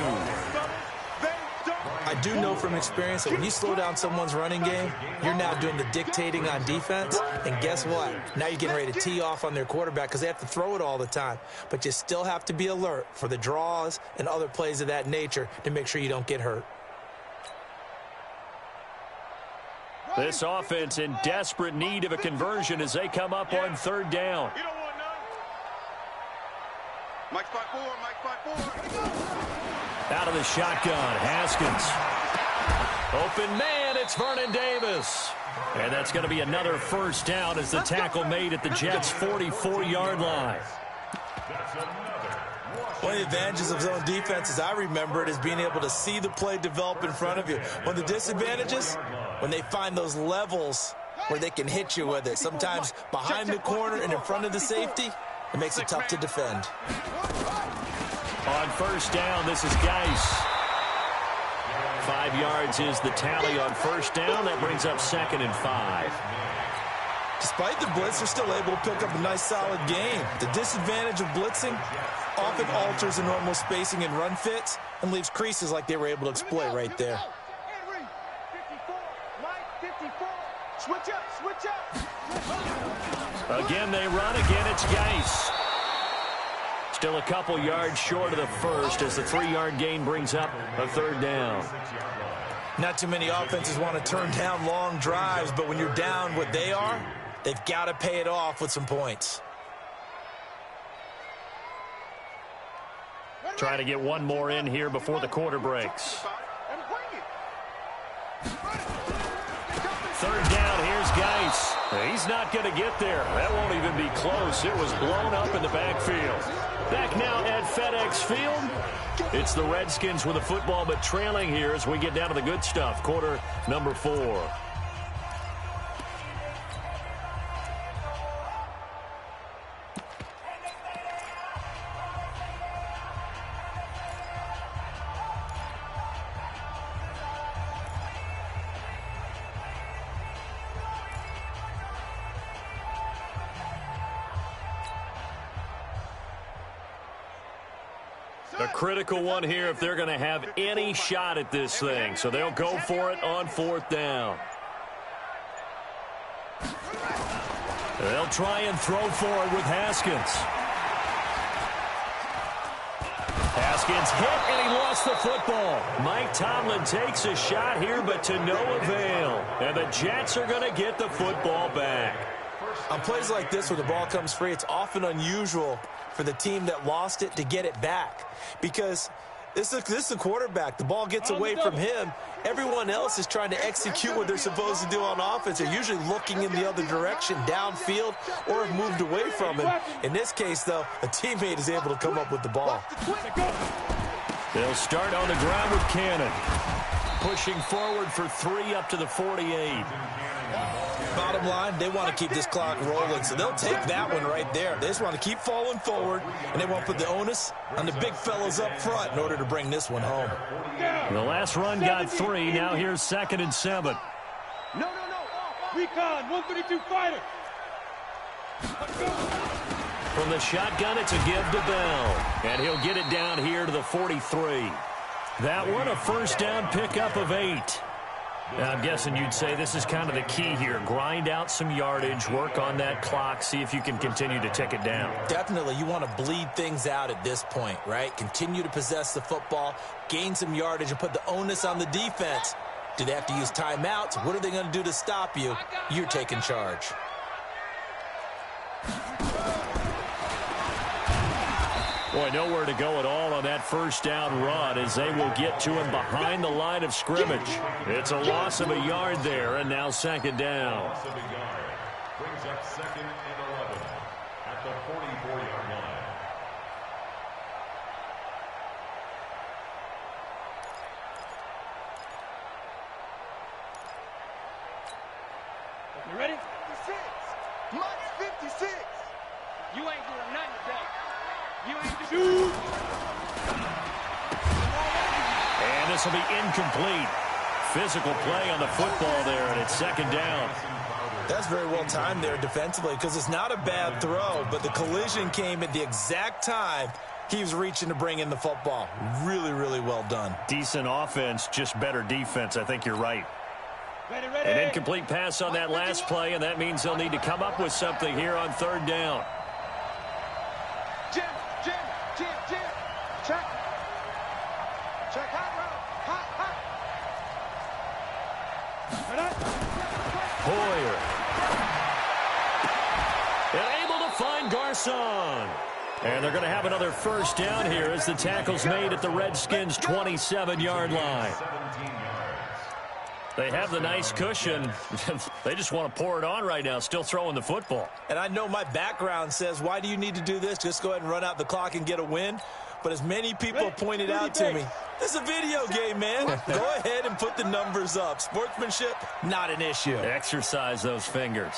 I do know from experience that when you slow down someone's running game, you're now doing the dictating on defense. And guess what? Now you're getting ready to tee off on their quarterback because they have to throw it all the time. But you still have to be alert for the draws and other plays of that nature to make sure you don't get hurt. This offense in desperate need of a conversion as they come up on 3rd down. You don't want none. Mike spot 4. Out of the shotgun, Haskins. Open man, it's Vernon Davis. And that's going to be another 1st down as the tackle made at the Jets' 44-yard line. One of the advantages of zone defense, as I remember it, is being able to see the play develop in front of you. One of the disadvantages, when they find those levels where they can hit you with it. Sometimes behind the corner and in front of the safety, it makes it tough to defend. On 1st down, this is Geis. 5 yards is the tally on 1st down. That brings up 2nd and 5. Despite the blitz, they're still able to pick up a nice, solid game. The disadvantage of blitzing often alters the normal spacing and run fits and leaves creases like they were able to exploit right there. 54. Mike 54. Switch up. Again, they run. Again, it's Geis. Still a couple yards short of the 1st as the 3-yard gain brings up a 3rd down. Not too many offenses want to turn down long drives, but when you're down what they are, they've got to pay it off with some points. Trying to get one more in here before the quarter breaks. 3rd down, here's Geis. He's not going to get there. That won't even be close. It was blown up in the backfield. Back now at FedEx Field. It's the Redskins with the football, but trailing here as we get down to the good stuff. Quarter number 4. A critical one here if they're going to have any shot at this thing. So they'll go for it on 4th down. They'll try and throw for it with Haskins. Haskins hit, and he lost the football. Mike Tomlin takes a shot here, but to no avail. And the Jets are going to get the football back. On plays like this where the ball comes free, it's often unusual for the team that lost it to get it back. Because this is a quarterback. The ball gets away from him. Everyone else is trying to execute what they're supposed to do on offense. They're usually looking in the other direction, downfield, or have moved away from him. In this case, though, a teammate is able to come up with the ball. They'll start on the ground with Cannon. Pushing forward for 3 up to the 48. Bottom line, they want to keep this clock rolling, so they'll take that one right there. They just want to keep falling forward, and they want to put the onus on the big fellas up front in order to bring this one home. The last run got 3. Now here's 2nd and 7. No. Recon, 132 fighter. From the shotgun, it's a give to Bell. And he'll get it down here to the 43. That one, a 1st down pickup of 8. Now, I'm guessing you'd say this is kind of the key here. Grind out some yardage, work on that clock, see if you can continue to tick it down. Definitely. You want to bleed things out at this point, right? Continue to possess the football, gain some yardage, and put the onus on the defense. Do they have to use timeouts? What are they going to do to stop you? You're taking charge. Boy, nowhere to go at all on that 1st down run as they will get to him behind the line of scrimmage. It's a loss of a yard there, and now 2nd down. Loss of a yard. Brings up 2nd and 11 at the 44-yard line. You ready? 56. Mike 56. You ain't doing nothing today. You ain't doing. And this will be incomplete. Physical play on the football there, and it's 2nd down. That's very well timed there defensively because it's not a bad throw, but the collision came at the exact time he was reaching to bring in the football. Really, really well done. Decent offense, just better defense. I think you're right. Ready. An incomplete pass on that last play, and that means they'll need to come up with something here on 3rd down. Jim. Check. Hot. Hoyer. And able to find Garcon. And they're going to have another 1st down here as the tackle's made at the Redskins' 27-yard line. 17 yards. They have the nice cushion. They just want to pour it on right now, still throwing the football. And I know my background says, why do you need to do this? Just go ahead and run out the clock and get a win. But as many people have pointed out to me, this is a video game, man. Go ahead and put the numbers up. Sportsmanship, not an issue. Exercise those fingers.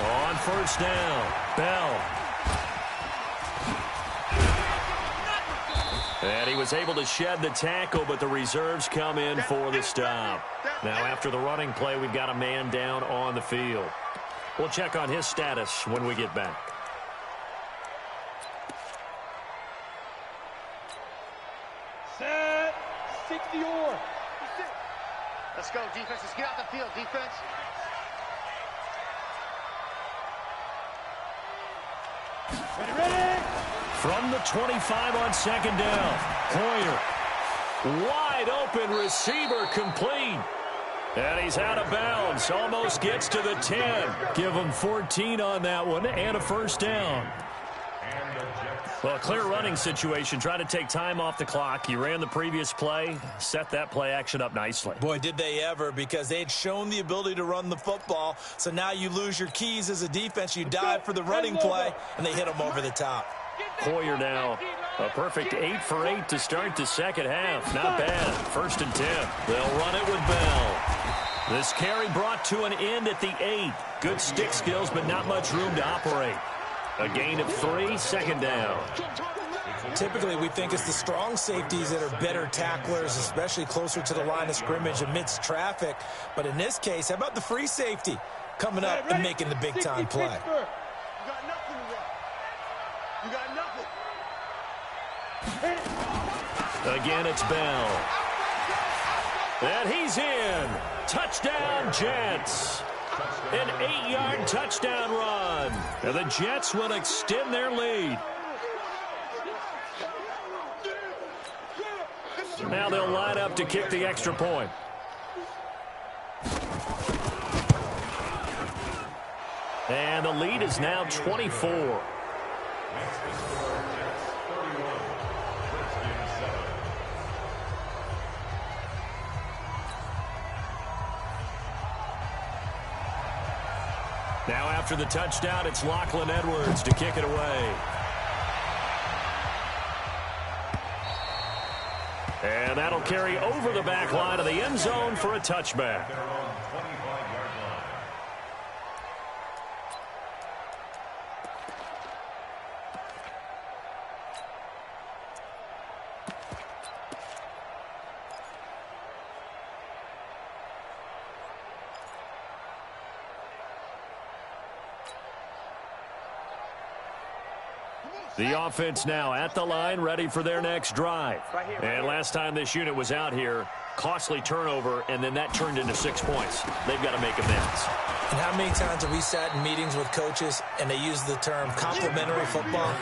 On 1st down, Bell. And he was able to shed the tackle, but the reserves come in for the stop. Now, after the running play, we've got a man down on the field. We'll check on his status when we get back. Set. 60 or. Let's go, defense. Let's get out the field, defense. Ready. From the 25 on 2nd down, Hoyer. Wide open receiver complete. And he's out of bounds. Almost gets to the 10. Give him 14 on that one and a 1st down. Well, a clear running situation. Try to take time off the clock. You ran the previous play, set that play action up nicely. Boy, did they ever, because they had shown the ability to run the football. So now you lose your keys as a defense. You dive for the running play, and they hit them over the top. Hoyer now, a perfect 8 for 8 to start the 2nd half. Not bad. 1st and 10. They'll run it with Bell. This carry brought to an end at the 8. Good stick skills, but not much room to operate. A gain of 3, 2nd down. Typically, we think it's the strong safeties that are better tacklers, especially closer to the line of scrimmage amidst traffic. But in this case, how about the free safety coming up and making the big-time play? You got nothing to run. You got nothing. Again, it's Bell. And he's in. Touchdown, Jets. An 8-yard touchdown run. And the Jets will extend their lead. Now they'll line up to kick the extra point. And the lead is now 24. Next to score, Jets 31, Redskins 7. Now after the touchdown, it's Lachlan Edwards to kick it away. And that'll carry over the back line of the end zone for a touchback. Their own 25-yard line. The offense now at the line, ready for their next drive. And last time this unit was out here, costly turnover, and then that turned into 6 points. They've got to make amends. And how many times have we sat in meetings with coaches and they use the term complementary football?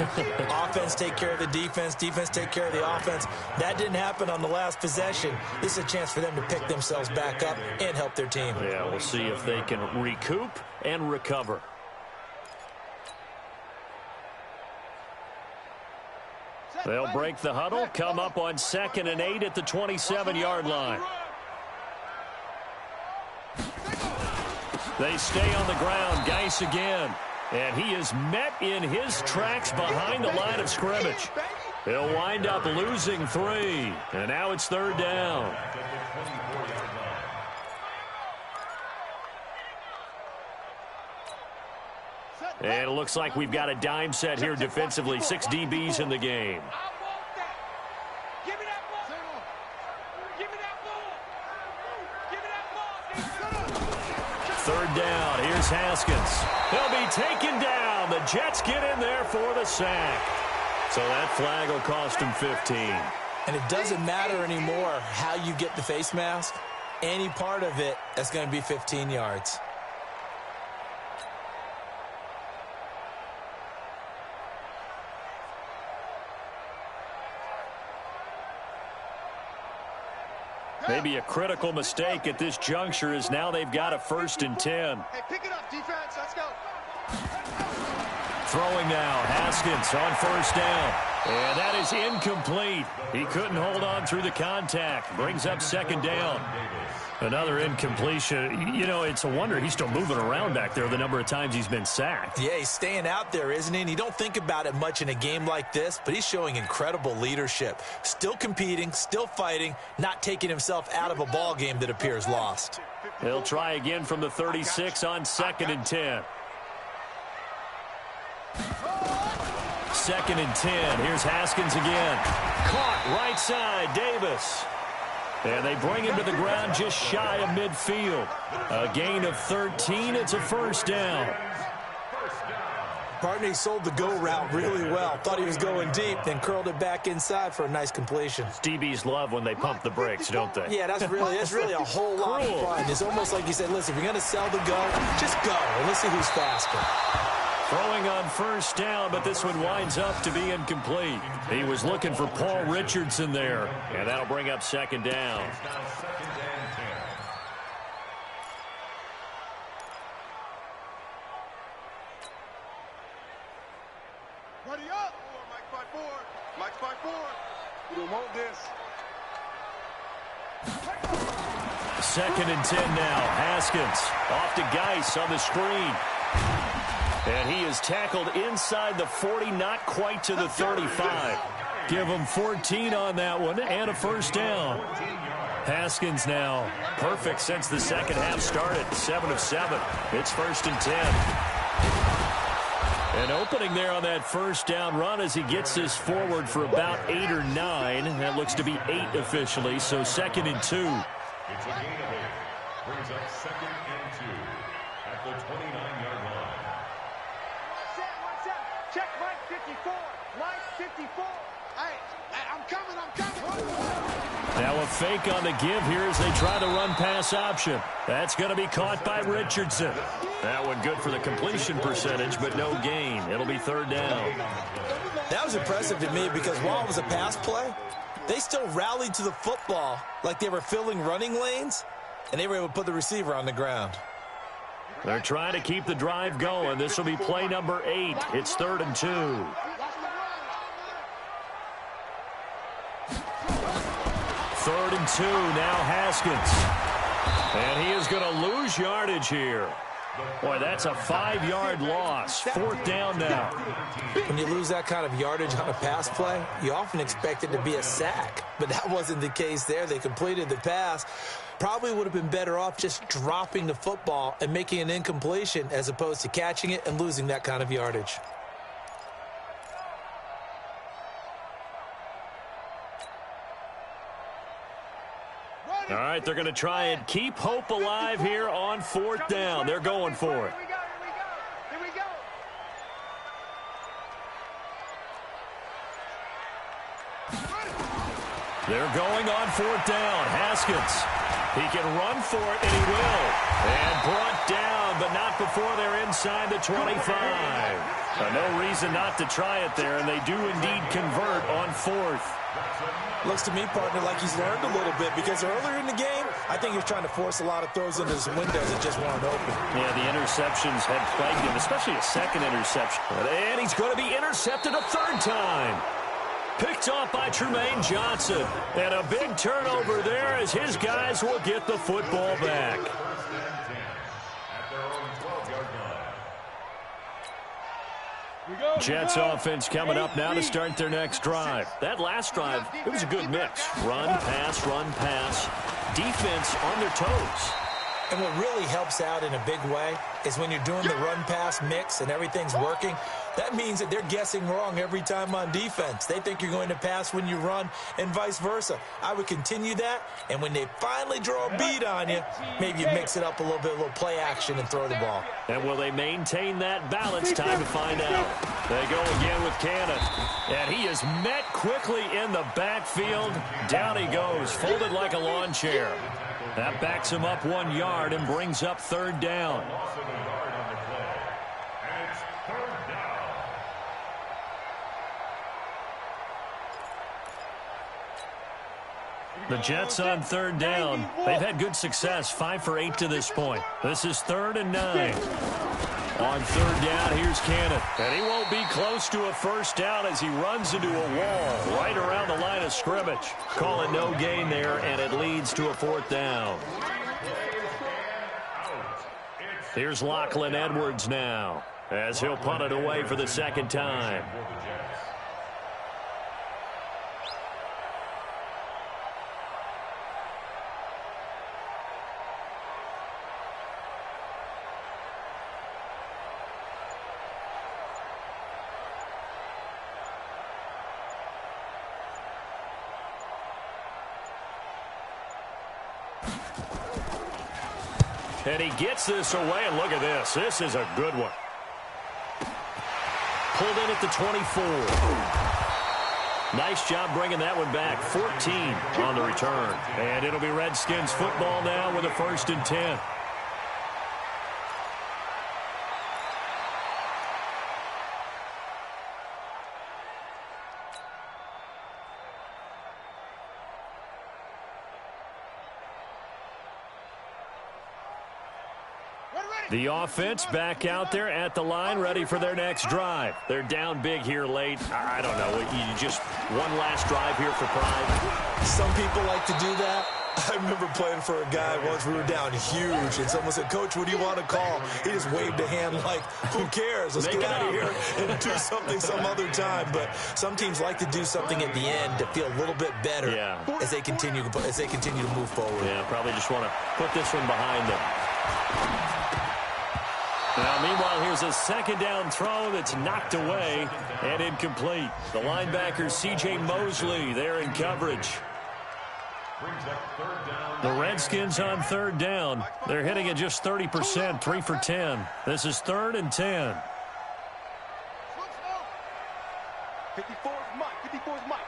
Offense take care of the defense, defense take care of the offense. That didn't happen on the last possession. This is a chance for them to pick themselves back up and help their team. Yeah, we'll see if they can recoup and recover. They'll break the huddle, come up on 2nd and 8 at the 27-yard line. They stay on the ground. Geis again. And he is met in his tracks behind the line of scrimmage. He'll wind up losing 3. And now it's 3rd down. And it looks like we've got a dime set here defensively. 6 DBs in the game. Third down. Here's Haskins. He'll be taken down. The Jets get in there for the sack. So that flag will cost him 15. And it doesn't matter anymore how you get the face mask. Any part of it, that's going to be 15 yards. Maybe a critical mistake at this juncture is now they've got a 1st and 10. Hey, pick it up, defense. Let's go. Throwing now, Haskins on 1st down. And that is incomplete. He couldn't hold on through the contact. Brings up 2nd down. Another incompletion. You know, it's a wonder he's still moving around back there the number of times he's been sacked. Yeah, he's staying out there, isn't he? And you don't think about it much in a game like this, but he's showing incredible leadership. Still competing, still fighting, not taking himself out of a ball game that appears lost. He'll try again from the 36 on 2nd and 10. 2nd and 10. Here's Haskins again. Caught right side, Davis. And they bring him to the ground just shy of midfield. A gain of 13. It's a 1st down. Partner, he sold the go route really well. Thought he was going deep, then curled it back inside for a nice completion. DBs love when they pump the brakes, don't they? Yeah, that's really a whole lot of fun. It's almost like you said, listen, if you're going to sell the go, just go. And let's see who's faster. Throwing on 1st down, but this one winds up to be incomplete. He was looking for Paul Richardson there, and that'll bring up 2nd down. It's now 2nd and 10. Ready up. Mike 5-4. Mike 5-4. We don't want this. 2nd and 10 now. Haskins off to Geis on the screen. And he is tackled inside the 40, not quite to the 35. Give him 14 on that one and a 1st down. Haskins now perfect since the 2nd half started. 7 of 7. It's 1st and 10. An opening there on that 1st down run as he gets this forward for about 8 or 9. That looks to be 8 officially, so 2nd and 2. It's a gain of 8. Brings up 2nd and 2 at the 29-yard line. Check Mike 54. Mike 54. I'm coming. Now a fake on the give here as they try the run-pass option. That's going to be caught by Richardson. That one good for the completion percentage, but no gain. It'll be third down. That was impressive to me because while it was a pass play, they still rallied to the football like they were filling running lanes, and they were able to put the receiver on the ground. They're trying to keep the drive going. This will be play number 8. It's 3rd and 2. 3rd and 2, now Haskins. And he is going to lose yardage here. Boy, that's a 5-yard loss. 4th down now. When you lose that kind of yardage on a pass play, you often expect it to be a sack. But that wasn't the case there. They completed the pass. Probably would have been better off just dropping the football and making an incompletion as opposed to catching it and losing that kind of yardage. All right, they're going to try and keep hope alive here on 4th down. They're going for it. Here we go. They're going on 4th down. Haskins. He can run for it, and he will. And brought down, but not before they're inside the 25. No reason not to try it there, and they do indeed convert on 4th. Looks to me, partner, like he's learned a little bit because earlier in the game, I think he was trying to force a lot of throws into some windows that just weren't open. Yeah, the interceptions had plagued him, especially a second interception. And he's going to be intercepted a 3rd time. Picked off by Tremaine Johnson. And a big turnover there as his guys will get the football back. Jets offense coming up now to start their next drive. That last drive, it was a good mix. Run, pass. Defense on their toes. And what really helps out in a big way is when you're doing the run-pass mix and everything's working, that means that they're guessing wrong every time on defense. They think you're going to pass when you run and vice versa. I would continue that, and when they finally draw a beat on you, maybe you mix it up a little play action and throw the ball. And will they maintain that balance? Time to find out. They go again with Cannon. And he is met quickly in the backfield. Down he goes, folded like a lawn chair. That backs him up 1 yard and brings up 3rd down. The Jets on 3rd down. They've had good success, 5 for 8 to this point. This is 3rd and 9. On 3rd down, here's Cannon. And he won't be close to a 1st down as he runs into a wall right around the line of scrimmage. Call it no gain there, and it leads to a 4th down. Here's Lachlan Edwards now as he'll punt it away for the 2nd time. And he gets this away, and look at this. This is a good one. Pulled in at the 24. Nice job bringing that one back. 14 on the return. And it'll be Redskins football now with a 1st and 10. The offense back out there at the line, ready for their next drive. They're down big here late. I don't know. You just one last drive here for pride. Some people like to do that. I remember playing for a guy once. We were down huge, and someone said, "Coach, what do you want to call?" He just waved a hand like, "Who cares? Let's get out of here and do something some other time." But some teams like to do something at the end to feel a little bit better as they continue to move forward. Yeah, probably just want to put this one behind them. Now, meanwhile, here's a 2nd down throw that's knocked away and incomplete. The linebacker, C.J. Mosley, there in coverage. The Redskins on 3rd down. They're hitting at just 30%, 3 for 10. This is 3rd and 10. 54's Mike.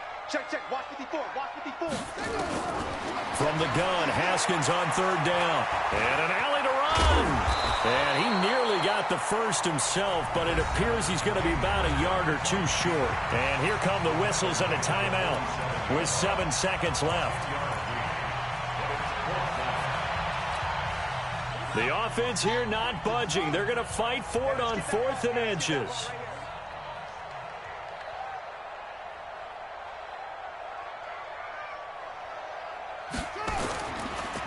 From the gun, Haskins on third down. And an alley to run. And he nearly got the first himself, but it appears he's going to be about a yard or two short. And here come the whistles and a timeout with 7 seconds left. The offense here not budging. They're going to fight for it on 4th and inches.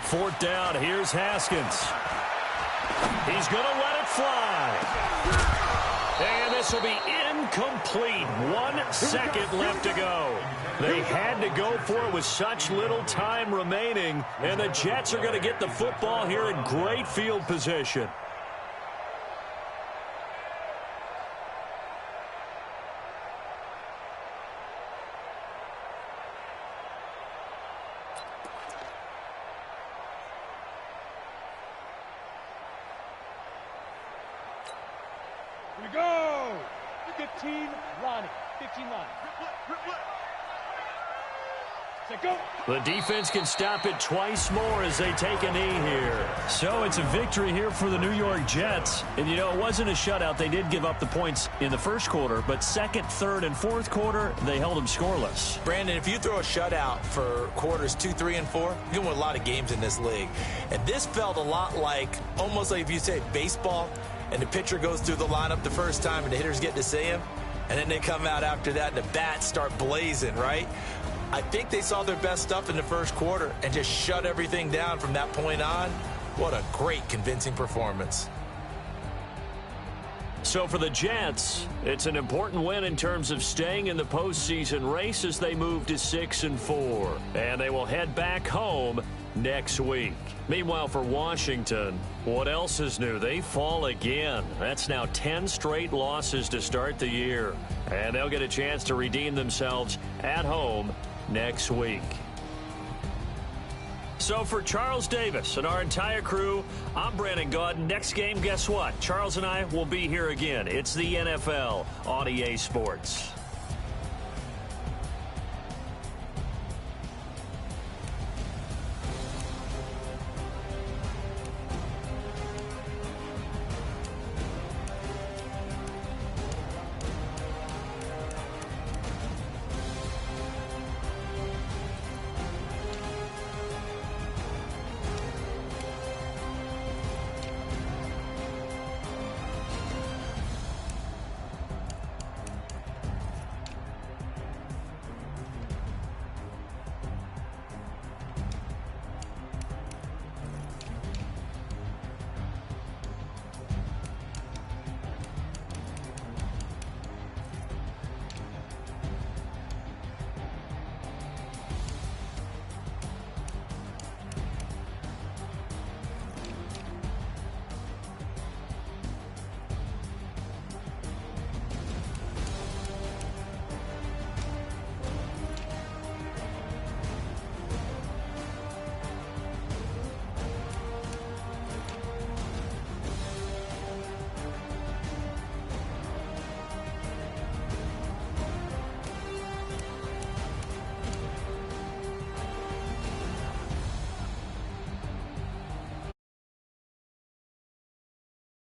Fourth down, here's Haskins. He's going to let it fly. And this will be incomplete. 1 second left to go. They had to go for it with such little time remaining, and the Jets are going to get the football here in great field position. Here we go. 15 line. 15 line. Set, go. The defense can stop it twice more as they take a knee here. So it's a victory here for the New York Jets. And, you know, it wasn't a shutout. They did give up the points in the first quarter, but second, third, and fourth quarter, they held them scoreless. Brandon, if you throw a shutout for quarters 2, 3, and 4, you can win a lot of games in this league. And this felt a lot like, almost like if you say baseball, and the pitcher goes through the lineup the first time and the hitters get to see him, and then they come out after that and the bats start blazing, right? I think they saw their best stuff in the first quarter and just shut everything down from that point on. What a great, convincing performance. So for the Jets, it's an important win in terms of staying in the postseason race as they move to 6-4. And they will head back home next week. Meanwhile, for Washington, what else is new? They fall again. That's now 10 straight losses to start the year. And they'll get a chance to redeem themselves at home next week. So for Charles Davis and our entire crew, I'm Brandon Gaudin. Next game, guess what? Charles and I will be here again. It's the NFL on EA Sports.